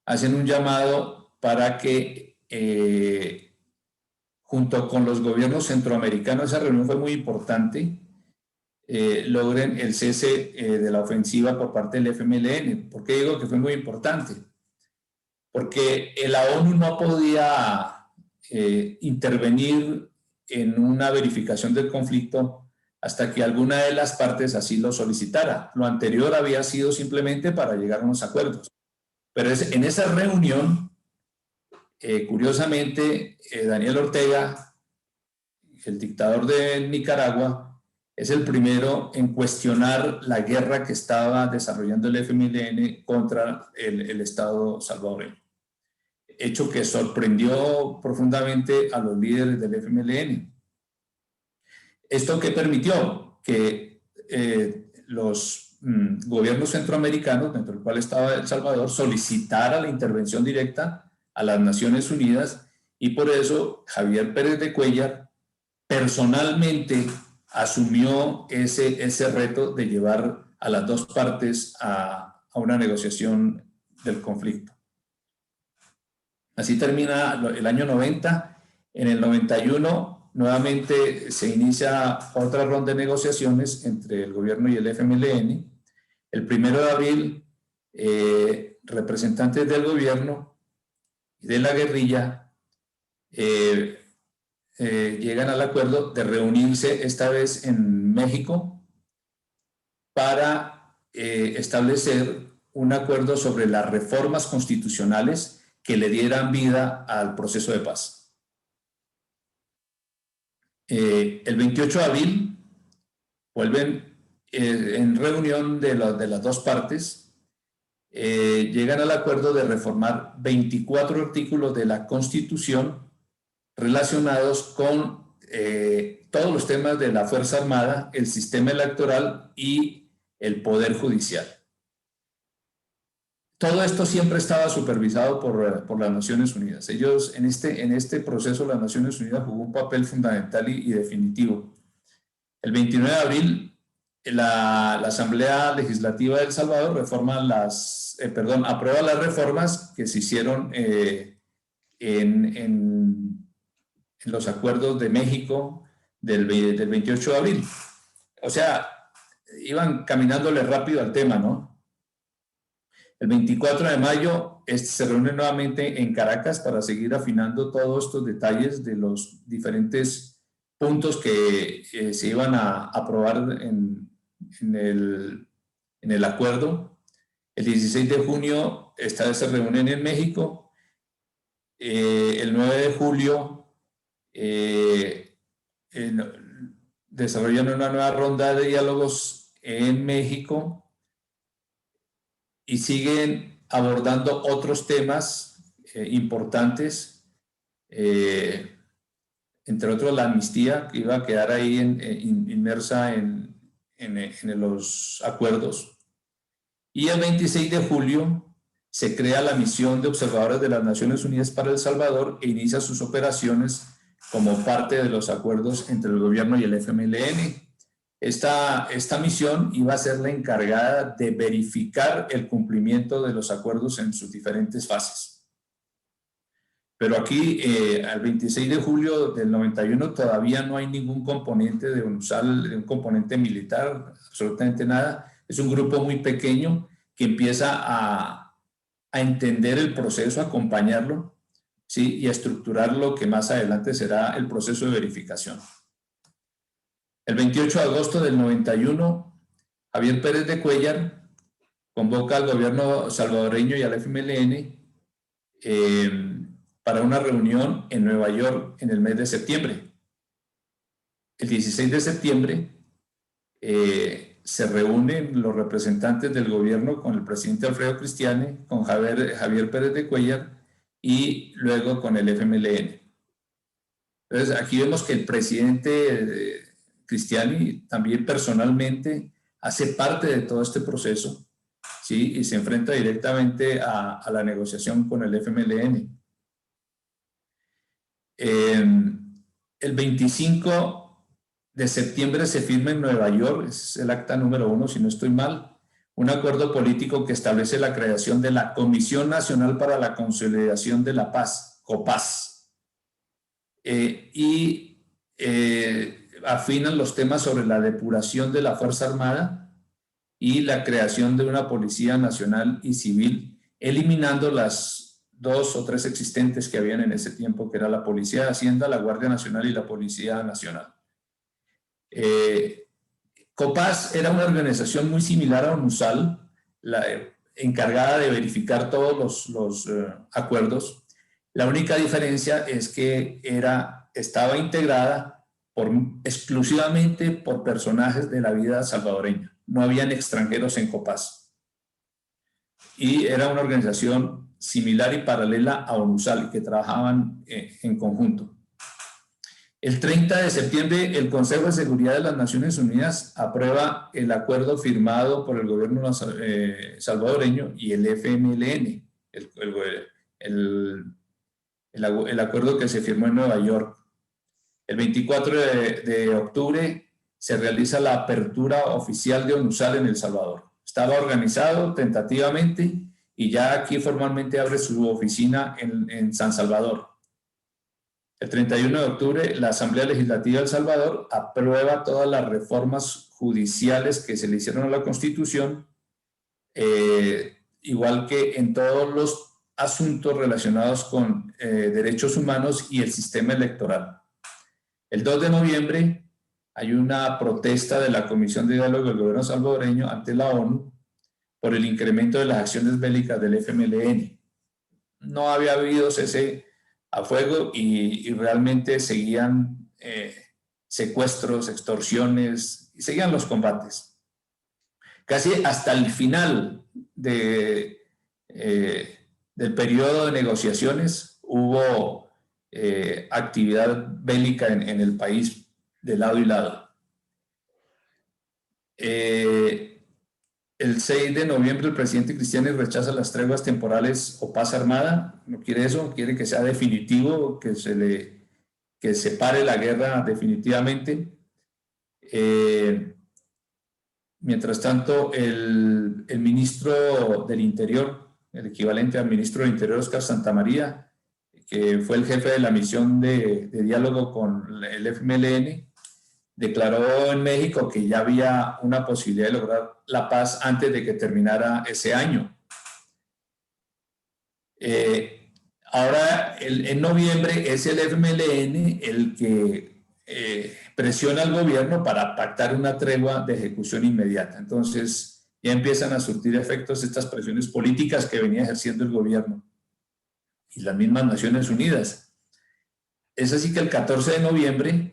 hacen un llamado para que, junto con los gobiernos centroamericanos, esa reunión fue muy importante, logren el cese de la ofensiva por parte del FMLN. ¿Por qué digo que fue muy importante? Porque la ONU no podía intervenir en una verificación del conflicto hasta que alguna de las partes así lo solicitara. Lo anterior había sido simplemente para llegar a unos acuerdos. Pero en esa reunión, curiosamente, Daniel Ortega, el dictador de Nicaragua, es el primero en cuestionar la guerra que estaba desarrollando el FMLN contra el Estado salvadoreño. Hecho que sorprendió profundamente a los líderes del FMLN. ¿Esto qué permitió? Que los gobiernos centroamericanos, dentro del cual estaba El Salvador, solicitara la intervención directa a las Naciones Unidas, y por eso Javier Pérez de Cuéllar personalmente asumió ese reto de llevar a las dos partes a una negociación del conflicto. Así termina el año 90. En el 91 nuevamente se inicia otra ronda de negociaciones entre el gobierno y el FMLN. El 1 de abril, representantes del gobierno y de la guerrilla llegan al acuerdo de reunirse esta vez en México para establecer un acuerdo sobre las reformas constitucionales que le dieran vida al proceso de paz. El 28 de abril vuelven en reunión de las dos partes, llegan al acuerdo de reformar 24 artículos de la Constitución relacionados con todos los temas de la Fuerza Armada, el sistema electoral y el Poder Judicial. Todo esto siempre estaba supervisado por las Naciones Unidas. Ellos, en este proceso, las Naciones Unidas jugó un papel fundamental y definitivo. El 29 de abril, la Asamblea Legislativa de El Salvador aprueba las reformas que se hicieron en los acuerdos de México del 28 de abril. O sea, iban caminándole rápido al tema, ¿no? El 24 de mayo se reúne nuevamente en Caracas para seguir afinando todos estos detalles de los diferentes puntos que se iban a aprobar en el acuerdo. El 16 de junio esta vez se reúnen en México. El 9 de julio desarrollan una nueva ronda de diálogos en México y siguen abordando otros temas importantes, entre otros la amnistía, que iba a quedar ahí inmersa en los acuerdos. Y el 26 de julio se crea la misión de observadores de las Naciones Unidas para El Salvador e inicia sus operaciones como parte de los acuerdos entre el gobierno y el FMLN. Esta misión iba a ser la encargada de verificar el cumplimiento de los acuerdos en sus diferentes fases. Pero aquí, al 26 de julio del 91, todavía no hay ningún componente de un componente militar, absolutamente nada. Es un grupo muy pequeño que empieza a entender el proceso, a acompañarlo, ¿sí? Y a estructurar lo que más adelante será el proceso de verificación. El 28 de agosto del 91, Javier Pérez de Cuéllar convoca al gobierno salvadoreño y al FMLN para una reunión en Nueva York en el mes de septiembre. El 16 de septiembre se reúnen los representantes del gobierno con el presidente Alfredo Cristiani, con Javier Pérez de Cuellar y luego con el FMLN. Entonces, aquí vemos que el presidente Cristiani también personalmente hace parte de todo este proceso, ¿sí? Y se enfrenta directamente a la negociación con el FMLN. El 25 de septiembre se firma en Nueva York, es el acta número 1, si no estoy mal, un acuerdo político que establece la creación de la Comisión Nacional para la Consolidación de la Paz, COPAZ, afinan los temas sobre la depuración de la Fuerza Armada y la creación de una Policía Nacional y Civil, eliminando las 2 o 3 existentes que habían en ese tiempo, que era la Policía de Hacienda, la Guardia Nacional y la Policía Nacional. COPAZ era una organización muy similar a ONUSAL, encargada de verificar todos los acuerdos. La única diferencia es que estaba integrada exclusivamente por personajes de la vida salvadoreña. No habían extranjeros en COPAZ. Y era una organización similar y paralela a ONUSAL, que trabajaban en conjunto. El 30 de septiembre, el Consejo de Seguridad de las Naciones Unidas aprueba el acuerdo firmado por el gobierno salvadoreño y el FMLN, el acuerdo que se firmó en Nueva York. El 24 de octubre se realiza la apertura oficial de ONUSAL en El Salvador. Estaba organizado tentativamente y ya aquí formalmente abre su oficina en San Salvador. El 31 de octubre, la Asamblea Legislativa de El Salvador aprueba todas las reformas judiciales que se le hicieron a la Constitución, igual que en todos los asuntos relacionados con derechos humanos y el sistema electoral. El 2 de noviembre hay una protesta de la Comisión de Diálogo del Gobierno salvadoreño ante la ONU por el incremento de las acciones bélicas del FMLN. No había habido cese a fuego y realmente seguían secuestros, extorsiones, y seguían los combates. Casi hasta el final del periodo de negociaciones hubo actividad bélica en el país de lado y lado. El 6 de noviembre el presidente Cristiani rechaza las treguas temporales o paz armada. No quiere eso, quiere que sea definitivo, que se pare la guerra definitivamente. Mientras tanto, el ministro del Interior, el equivalente al ministro del Interior, Oscar Santamaría, que fue el jefe de la misión de diálogo con el FMLN, declaró en México que ya había una posibilidad de lograr la paz antes de que terminara ese año. Ahora, en noviembre, es el FMLN el que presiona al gobierno para pactar una tregua de ejecución inmediata. Entonces, ya empiezan a surtir efectos estas presiones políticas que venía ejerciendo el gobierno y las mismas Naciones Unidas. Es así que el 14 de noviembre,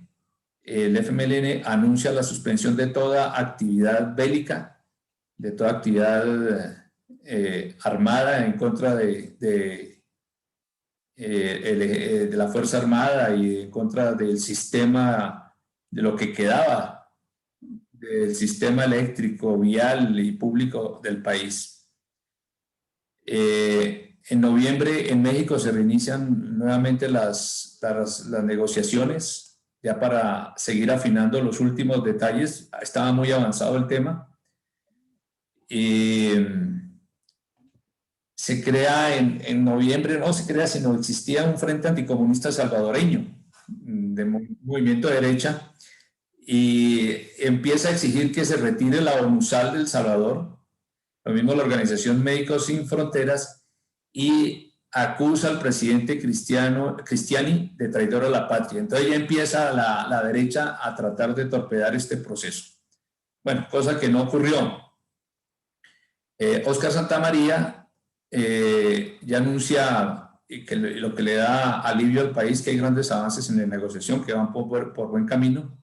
el FMLN anuncia la suspensión de toda actividad bélica, de toda actividad armada en contra de la Fuerza Armada y en contra del sistema, de lo que quedaba del sistema eléctrico, vial y público del país. En noviembre en México se reinician nuevamente las negociaciones, ya para seguir afinando los últimos detalles. Estaba muy avanzado el tema. Se crea en noviembre, no se crea, sino existía un Frente Anticomunista Salvadoreño, de movimiento de derecha, y empieza a exigir que se retire la ONUSAL del Salvador, lo mismo la Organización Médicos Sin Fronteras, y acusa al presidente Cristiani de traidor a la patria. Entonces ya empieza la derecha a tratar de torpedar este proceso. Bueno, cosa que no ocurrió. Oscar Santamaría ya anuncia que lo que le da alivio al país, que hay grandes avances en la negociación, que van por buen camino.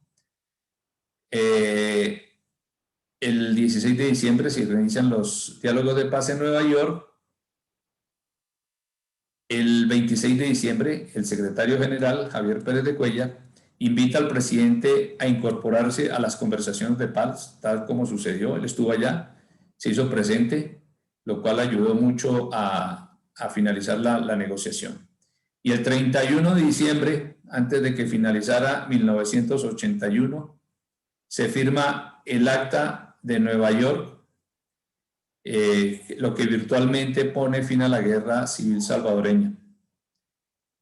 El 16 de diciembre se reinician los diálogos de paz en Nueva York. El 26 de diciembre, el secretario general, Javier Pérez de Cuellar, invita al presidente a incorporarse a las conversaciones de paz, tal como sucedió. Él estuvo allá, se hizo presente, lo cual ayudó mucho a finalizar la negociación. Y el 31 de diciembre, antes de que finalizara 1981, se firma el Acta de Nueva York, lo que virtualmente pone fin a la guerra civil salvadoreña.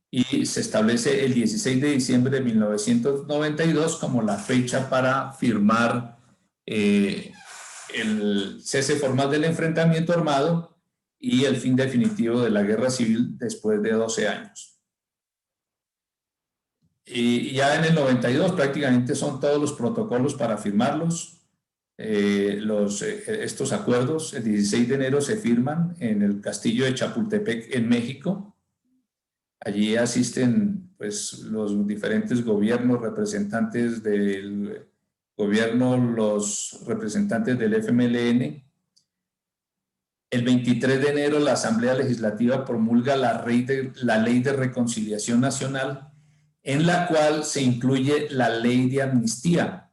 Y se establece el 16 de diciembre de 1992 como la fecha para firmar el cese formal del enfrentamiento armado y el fin definitivo de la guerra civil después de 12 años. Y ya en el 92 prácticamente son todos los protocolos para firmarlos. Estos acuerdos, el 16 de enero se firman en el castillo de Chapultepec en México. Allí asisten pues, los diferentes gobiernos, representantes del gobierno, los representantes del FMLN. El 23 de enero la Asamblea Legislativa promulga la Ley de Reconciliación Nacional, en la cual se incluye la Ley de Amnistía,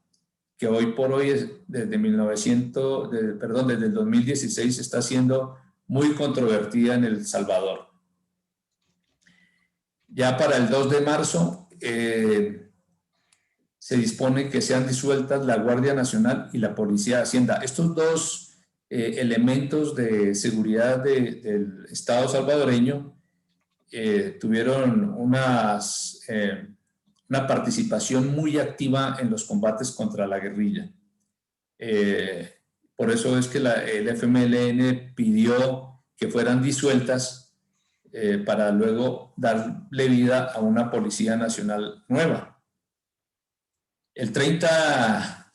que hoy por hoy, desde el 2016, está siendo muy controvertida en El Salvador. Ya para el 2 de marzo se dispone que sean disueltas la Guardia Nacional y la Policía de Hacienda. Estos dos elementos de seguridad del Estado salvadoreño tuvieron una participación muy activa en los combates contra la guerrilla. Por eso es que el FMLN pidió que fueran disueltas para luego darle vida a una Policía Nacional nueva. El 30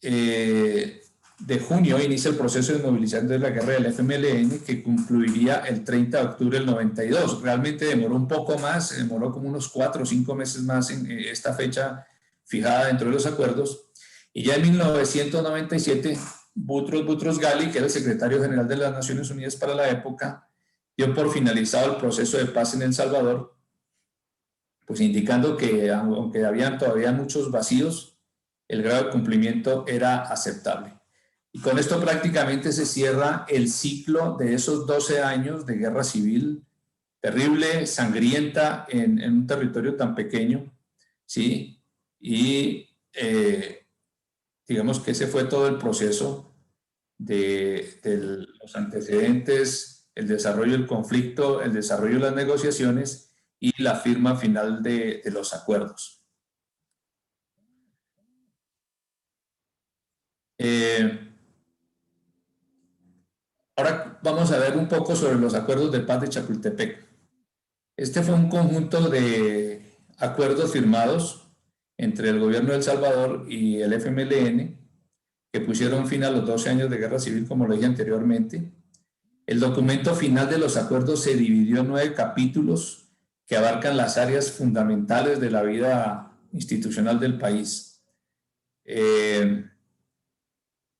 de junio inicia el proceso de movilización de la guerra del FMLN, que concluiría el 30 de octubre del 92. Realmente demoró un poco más, demoró como unos 4 o 5 meses más en esta fecha fijada dentro de los acuerdos. Y ya en 1997, Boutros Ghali, que era el secretario general de las Naciones Unidas para la época, dio por finalizado el proceso de paz en El Salvador, pues indicando que aunque habían todavía muchos vacíos, el grado de cumplimiento era aceptable. Y con esto prácticamente se cierra el ciclo de esos 12 años de guerra civil terrible, sangrienta, en un territorio tan pequeño, ¿sí? Y digamos que ese fue todo el proceso de los antecedentes, el desarrollo del conflicto, el desarrollo de las negociaciones y la firma final de los acuerdos. Ahora vamos a ver un poco sobre los acuerdos de paz de Chapultepec. Este fue un conjunto de acuerdos firmados entre el gobierno de El Salvador y el FMLN que pusieron fin a los 12 años de guerra civil, como lo dije anteriormente. El documento final de los acuerdos se dividió en 9 capítulos que abarcan las áreas fundamentales de la vida institucional del país.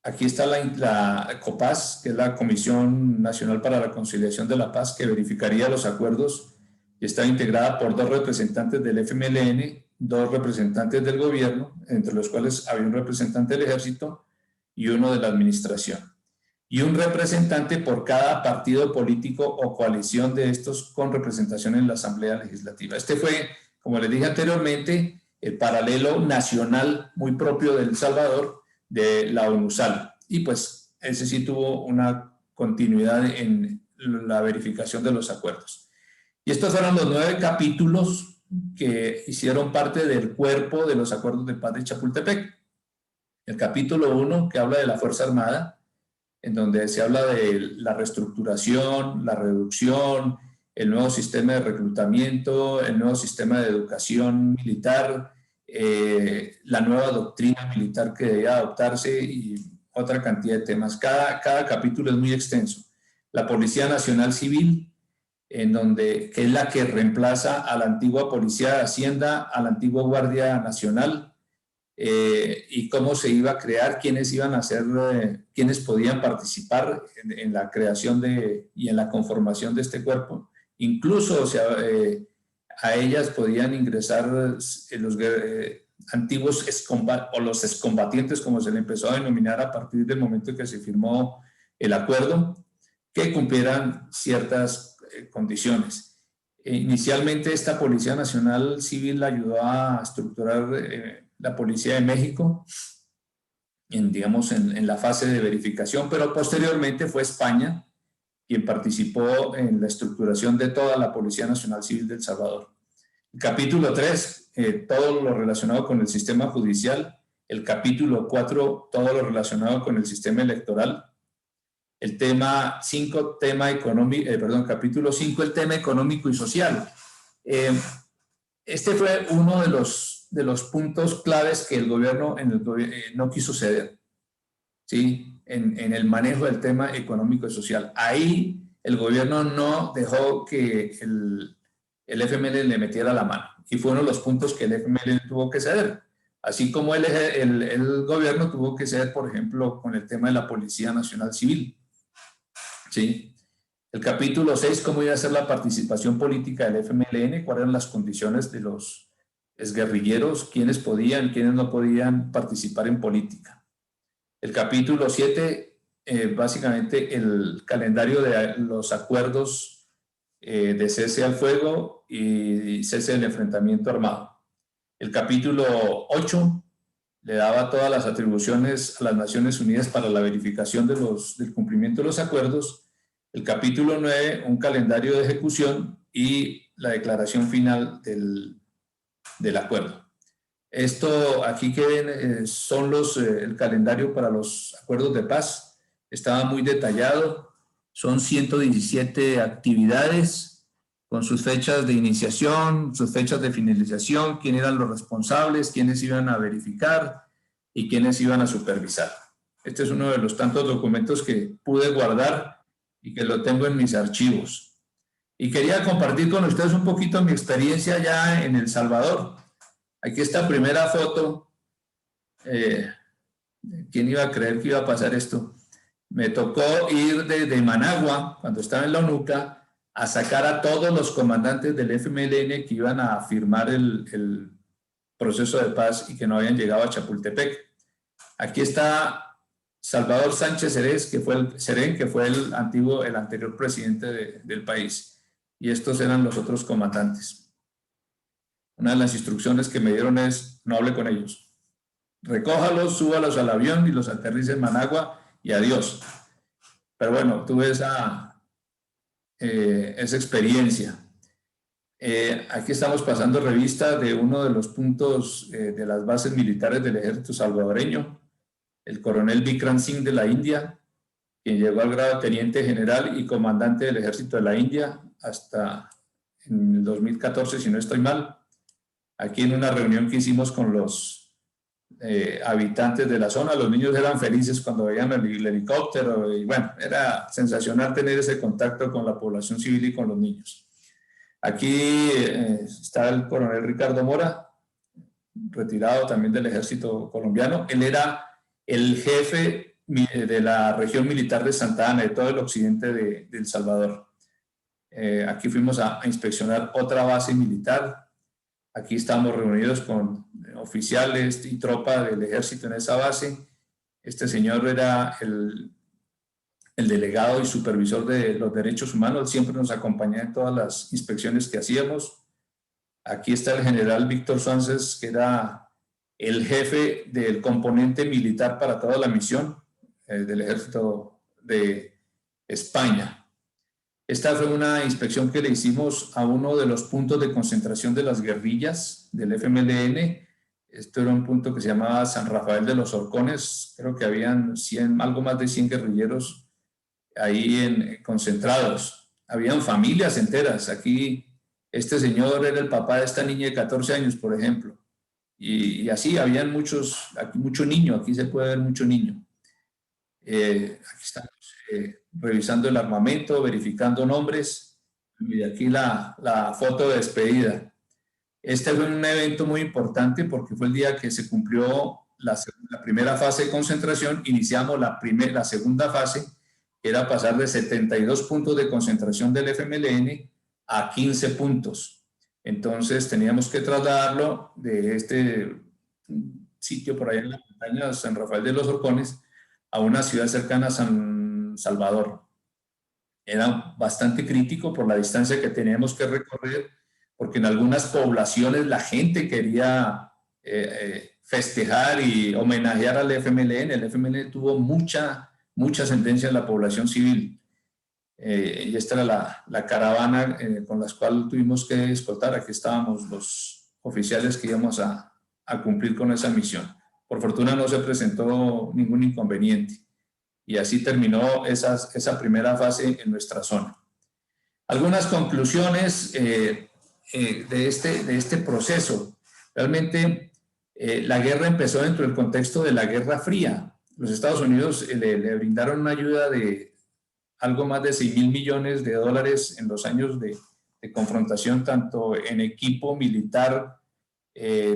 Aquí está la COPAZ, que es la Comisión Nacional para la Conciliación de la Paz, que verificaría los acuerdos y está integrada por 2 representantes del FMLN, 2 representantes del gobierno, entre los cuales había un representante del ejército y uno de la administración, y un representante por cada partido político o coalición de estos con representación en la Asamblea Legislativa. Este fue, como les dije anteriormente, el paralelo nacional muy propio de El Salvador, de la ONUSAL, y pues ese sí tuvo una continuidad en la verificación de los acuerdos. Y estos fueron los 9 capítulos que hicieron parte del cuerpo de los acuerdos de paz de Chapultepec. El capítulo 1, que habla de la Fuerza Armada, en donde se habla de la reestructuración, la reducción, el nuevo sistema de reclutamiento, el nuevo sistema de educación militar, la nueva doctrina militar que debía adoptarse y otra cantidad de temas. Cada capítulo es muy extenso. La Policía Nacional Civil, que es la que reemplaza a la antigua Policía de Hacienda, a la antigua Guardia Nacional, y cómo se iba a crear, quiénes iban a ser, quiénes podían participar en la creación y en la conformación de este cuerpo. Incluso, o sea, a ellas podían ingresar los antiguos o los excombatientes, como se le empezó a denominar a partir del momento en que se firmó el acuerdo, que cumplieran ciertas condiciones. Inicialmente esta Policía Nacional Civil ayudó a estructurar la Policía de México, digamos, en la fase de verificación, pero posteriormente fue España quien participó en la estructuración de toda la Policía Nacional Civil de El Salvador. El capítulo 3, todo lo relacionado con el sistema judicial. El capítulo 4, todo lo relacionado con el sistema electoral. El tema 5, capítulo 5, el tema económico y social. Este fue uno de los puntos claves que el gobierno no quiso ceder, ¿sí? En el manejo del tema económico y social. Ahí el gobierno no dejó que el FMLN le metiera la mano, y fue uno de los puntos que el FMLN tuvo que ceder, así como el gobierno tuvo que ceder, por ejemplo, con el tema de la Policía Nacional Civil, ¿sí? El capítulo 6, cómo iba a ser la participación política del FMLN, cuáles eran las condiciones de los exguerrilleros, quiénes podían, quiénes no podían participar en política. El capítulo 7, básicamente el calendario de los acuerdos de cese al fuego y cese del enfrentamiento armado. El capítulo 8 le daba todas las atribuciones a las Naciones Unidas para la verificación del cumplimiento de los acuerdos. El capítulo 9, un calendario de ejecución y la declaración final del acuerdo. Esto aquí que ven son el calendario para los acuerdos de paz. Estaba muy detallado. Son 117 actividades con sus fechas de iniciación, sus fechas de finalización, quiénes eran los responsables, quiénes iban a verificar y quiénes iban a supervisar. Este es uno de los tantos documentos que pude guardar y que lo tengo en mis archivos. Y quería compartir con ustedes un poquito mi experiencia ya en El Salvador. Aquí esta primera foto. ¿Quién iba a creer que iba a pasar esto? Me tocó ir de Managua, cuando estaba en la ONUCA, a sacar a todos los comandantes del FMLN que iban a firmar el proceso de paz y que no habían llegado a Chapultepec. Aquí está Salvador Sánchez Serén, que fue el anterior presidente del país. Y estos eran los otros comandantes. Una de las instrucciones que me dieron es: no hable con ellos. Recójalos, súbalos al avión y los aterrice en Managua y adiós. Pero bueno, tuve esa experiencia. Aquí estamos pasando revista de uno de los puntos de las bases militares del ejército salvadoreño, el coronel Vikram Singh de la India, quien llegó al grado de teniente general y comandante del ejército de la India hasta en el 2014, si no estoy mal. Aquí en una reunión que hicimos con los habitantes de la zona, los niños eran felices cuando veían el helicóptero y bueno, era sensacional tener ese contacto con la población civil y con los niños. Aquí está el coronel Ricardo Mora, retirado también del ejército colombiano. Él era el jefe de la región militar de Santa Ana, de todo el occidente de El Salvador. Aquí fuimos a inspeccionar otra base militar. Aquí estamos reunidos con oficiales y tropa del ejército en esa base. Este señor era el delegado y supervisor de los derechos humanos. Siempre nos acompañaba en todas las inspecciones que hacíamos. Aquí está el general Víctor Suárez, que era el jefe del componente militar para toda la misión del ejército de España. Esta fue una inspección que le hicimos a uno de los puntos de concentración de las guerrillas del FMLN. Esto era un punto que se llamaba San Rafael de los Horcones. Creo que habían algo más de 100 guerrilleros ahí concentrados. Habían familias enteras. Aquí este señor era el papá de esta niña de 14 años, por ejemplo. Y así habían mucho niño. Aquí se puede ver mucho niño. Aquí estamos revisando el armamento, verificando nombres. Y aquí la foto de despedida. Este fue un evento muy importante porque fue el día que se cumplió la primera fase de concentración. Iniciamos la segunda fase, que era pasar de 72 puntos de concentración del FMLN a 15 puntos. Entonces teníamos que trasladarlo de este sitio por allá en la montaña, San Rafael de los Horcones, a una ciudad cercana a San Salvador. Era bastante crítico por la distancia que teníamos que recorrer, porque en algunas poblaciones la gente quería festejar y homenajear al FMLN. El FMLN tuvo mucha sentencia en la población civil. Y esta era la caravana con la cual tuvimos que escoltar. Aquí estábamos los oficiales que íbamos a cumplir con esa misión. Por fortuna no se presentó ningún inconveniente. Y así terminó esa primera fase en nuestra zona. Algunas conclusiones de este proceso. Realmente la guerra empezó dentro del contexto de la Guerra Fría. Los Estados Unidos le brindaron una ayuda de algo más de $6.000 millones en los años de confrontación, tanto en equipo militar,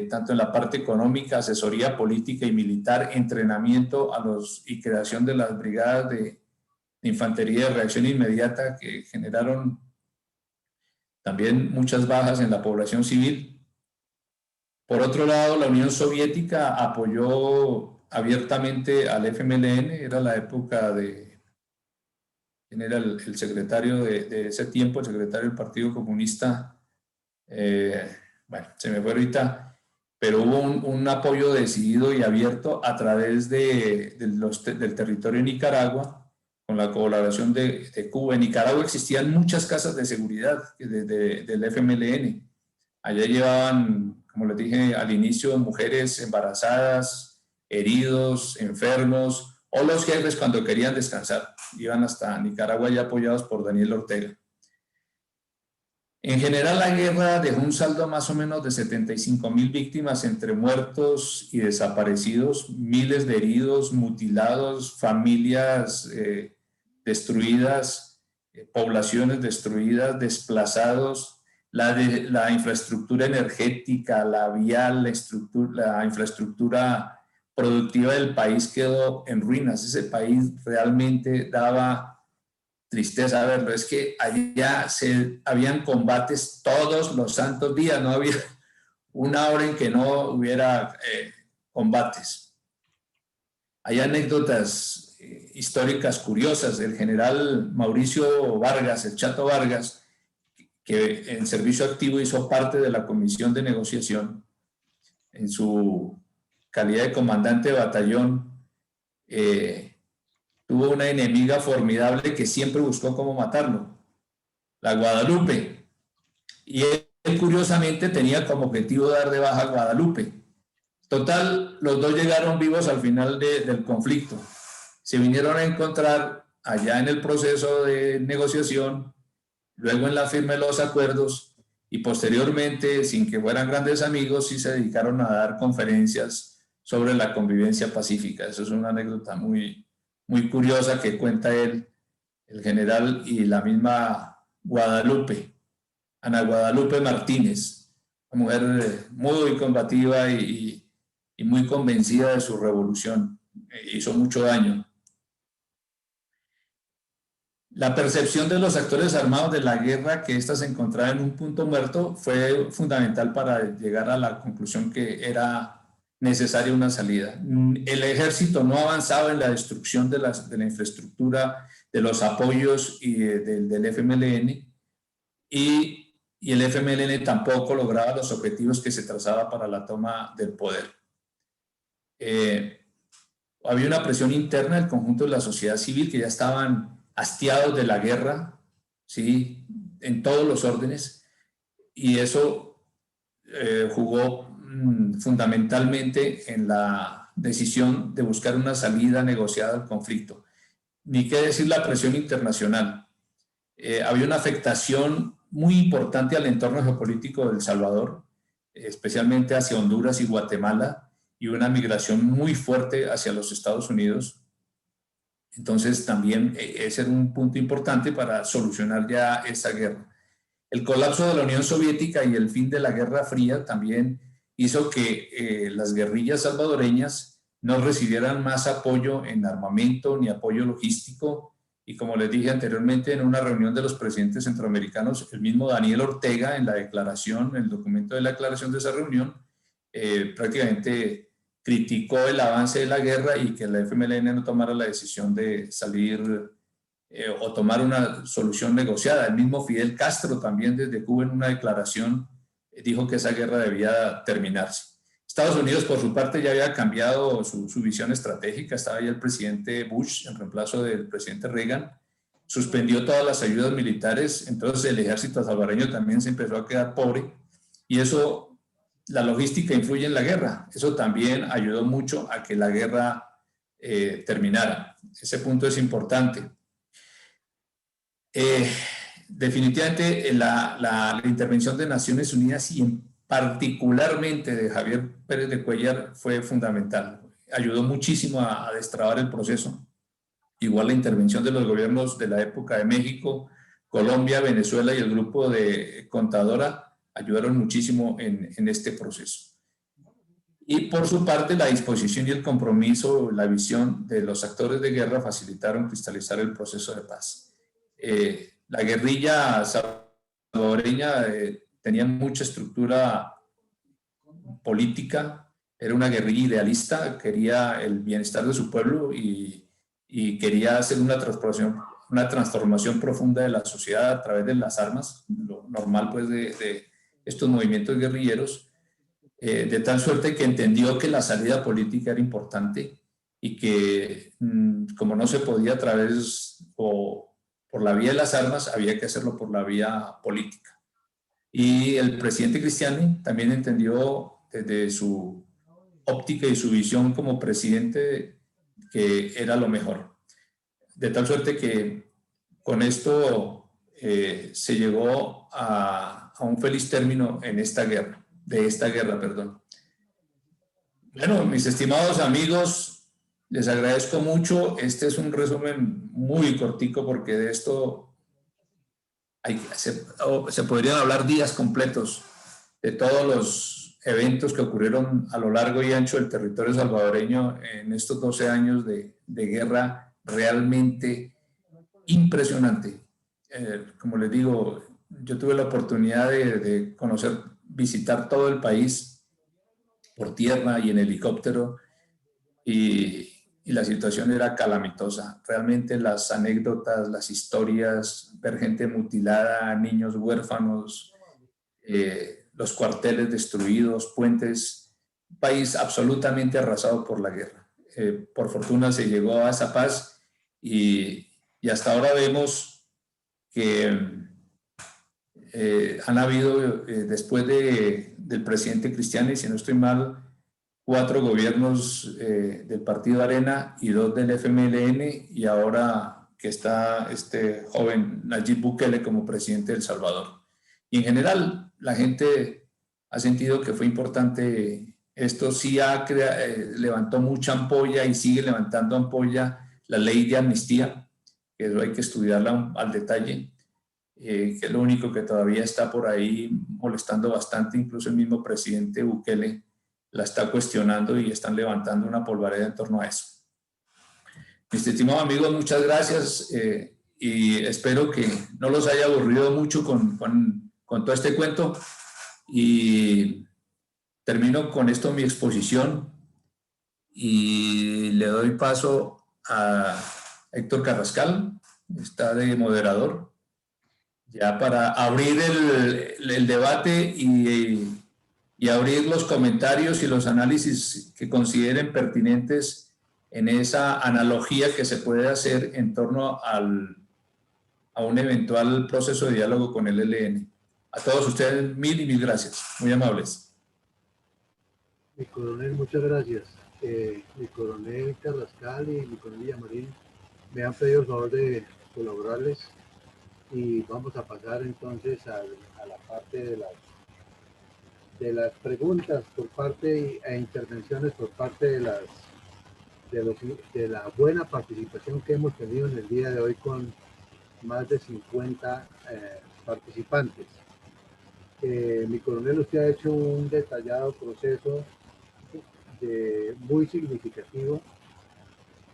tanto en la parte económica, asesoría política y militar, entrenamiento y creación de las brigadas de infantería de reacción inmediata, que generaron también muchas bajas en la población civil. Por otro lado, la Unión Soviética apoyó abiertamente al FMLN. Era la época de... ¿Quién era el secretario de ese tiempo? El secretario del Partido Comunista. Bueno, se me fue ahorita, pero hubo un apoyo decidido y abierto a través del territorio de Nicaragua, con la colaboración de Cuba. En Nicaragua existían muchas casas de seguridad del FMLN. Allá llevaban, como les dije al inicio, mujeres embarazadas, heridos, enfermos, o los jefes cuando querían descansar. Iban hasta Nicaragua ya apoyados por Daniel Ortega. En general, la guerra dejó un saldo más o menos de 75.000 víctimas entre muertos y desaparecidos, miles de heridos, mutilados, familias destruidas, poblaciones destruidas, desplazados, la infraestructura energética, la vial, la infraestructura productiva del país quedó en ruinas. Ese país realmente daba tristeza verlo. Es que allá habían combates todos los santos días, no había una hora en que no hubiera combates. Hay anécdotas históricas curiosas. El general Mauricio Vargas, el Chato Vargas, que en servicio activo hizo parte de la comisión de negociación, en su calidad de comandante de batallón, tuvo una enemiga formidable que siempre buscó cómo matarlo, la Guadalupe. Y él curiosamente tenía como objetivo dar de baja a Guadalupe. Total, los dos llegaron vivos al final del conflicto. Se vinieron a encontrar allá en el proceso de negociación, luego en la firma de los acuerdos, y posteriormente, sin que fueran grandes amigos, sí se dedicaron a dar conferencias sobre la convivencia pacífica. Eso es una anécdota muy curiosa que cuenta el general y la misma Guadalupe, Ana Guadalupe Martínez, una mujer muy combativa y muy convencida de su revolución. Hizo mucho daño. La percepción de los actores armados de la guerra, que ésta se encontraba en un punto muerto, fue fundamental para llegar a la conclusión que era necesaria una salida. El ejército no avanzaba en la destrucción de la infraestructura, de los apoyos y del FMLN, y el FMLN tampoco lograba los objetivos que se trazaba para la toma del poder. Había una presión interna del conjunto de la sociedad civil, que ya estaban hastiados de la guerra, ¿sí?, en todos los órdenes, y eso jugó fundamentalmente en la decisión de buscar una salida negociada al conflicto. Ni qué decir la presión internacional. Había una afectación muy importante al entorno geopolítico de El Salvador, especialmente hacia Honduras y Guatemala, y una migración muy fuerte hacia los Estados Unidos. Entonces también ese era un punto importante para solucionar ya esa guerra. El colapso de la Unión Soviética y el fin de la Guerra Fría también hizo que las guerrillas salvadoreñas no recibieran más apoyo en armamento ni apoyo logístico. Y como les dije anteriormente, en una reunión de los presidentes centroamericanos, el mismo Daniel Ortega, en la declaración, en el documento de la declaración de esa reunión, prácticamente criticó el avance de la guerra y que la FMLN no tomara la decisión de salir o tomar una solución negociada. El mismo Fidel Castro también desde Cuba en una declaración dijo que esa guerra debía terminarse. Estados Unidos, por su parte, ya había cambiado su visión estratégica. Estaba ya el presidente Bush, en reemplazo del presidente Reagan, suspendió todas las ayudas militares, entonces el ejército salvadoreño también se empezó a quedar pobre, y eso, la logística influye en la guerra. Eso también ayudó mucho a que la guerra terminara. Ese punto es importante. Definitivamente la intervención de Naciones Unidas y particularmente de Javier Pérez de Cuéllar fue fundamental. Ayudó muchísimo a destrabar el proceso. Igual la intervención de los gobiernos de la época de México, Colombia, Venezuela y el grupo de Contadora ayudaron muchísimo en este proceso. Y por su parte, la disposición y el compromiso, la visión de los actores de guerra facilitaron cristalizar el proceso de paz. La guerrilla salvadoreña tenía mucha estructura política, era una guerrilla idealista, quería el bienestar de su pueblo y quería hacer una transformación profunda de la sociedad a través de las armas, lo normal pues de estos movimientos guerrilleros, de tal suerte que entendió que la salida política era importante y que como no se podía a través o por la vía de las armas, había que hacerlo por la vía política. Y el presidente Cristiani también entendió desde su óptica y su visión como presidente que era lo mejor. De tal suerte que con esto se llegó a un feliz término de esta guerra. Bueno, mis estimados amigos, les agradezco mucho. Este es un resumen muy cortico porque de esto se podrían hablar días completos de todos los eventos que ocurrieron a lo largo y ancho del territorio salvadoreño en estos 12 años de guerra realmente impresionante. Como les digo, yo tuve la oportunidad de visitar todo el país por tierra y en helicóptero y la situación era calamitosa. Realmente las anécdotas, las historias, ver gente mutilada, niños huérfanos, los cuarteles destruidos, puentes, un país absolutamente arrasado por la guerra. Por fortuna se llegó a esa paz y hasta ahora vemos que han habido, después del presidente Cristiani, si no estoy mal, 4 gobiernos del Partido Arena y 2 del FMLN, y ahora que está este joven Nayib Bukele como presidente de El Salvador. Y en general, la gente ha sentido que fue importante esto. Sí levantó mucha ampolla y sigue levantando ampolla la ley de amnistía, que eso hay que estudiarla al detalle, que es lo único que todavía está por ahí molestando bastante. Incluso el mismo presidente Bukele la está cuestionando y están levantando una polvareda en torno a eso. Mis estimados amigos, muchas gracias y espero que no los haya aburrido mucho con todo este cuento, y termino con esto mi exposición y le doy paso a Héctor Carrascal, está de moderador, ya para abrir el debate y abrir los comentarios y los análisis que consideren pertinentes en esa analogía que se puede hacer en torno a un eventual proceso de diálogo con el ELN. A todos ustedes, mil y mil gracias. Muy amables. Mi coronel, muchas gracias. Mi coronel Carrascal y mi coronel Villamarín me han pedido el favor de colaborarles y vamos a pasar entonces a la parte de las preguntas por parte e intervenciones por parte de la buena participación que hemos tenido en el día de hoy con más de 50 participantes. Mi coronel, usted ha hecho un detallado proceso muy significativo,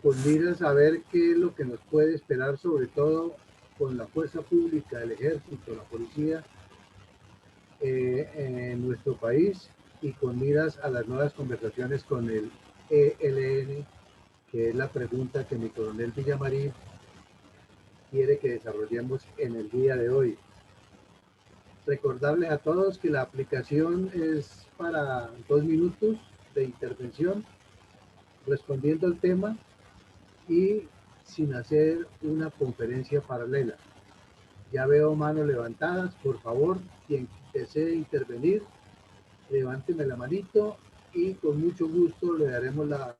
con miras a ver qué es lo que nos puede esperar, sobre todo con la fuerza pública, el ejército, la policía, en nuestro país, y con miras a las nuevas conversaciones con el ELN, que es la pregunta que mi coronel Villamarín quiere que desarrollemos en el día de hoy. Recordarles a todos que la aplicación es para 2 minutos de intervención, respondiendo al tema y sin hacer una conferencia paralela. Ya veo manos levantadas. Por favor, quien desee intervenir, levánteme la manito y con mucho gusto le daremos la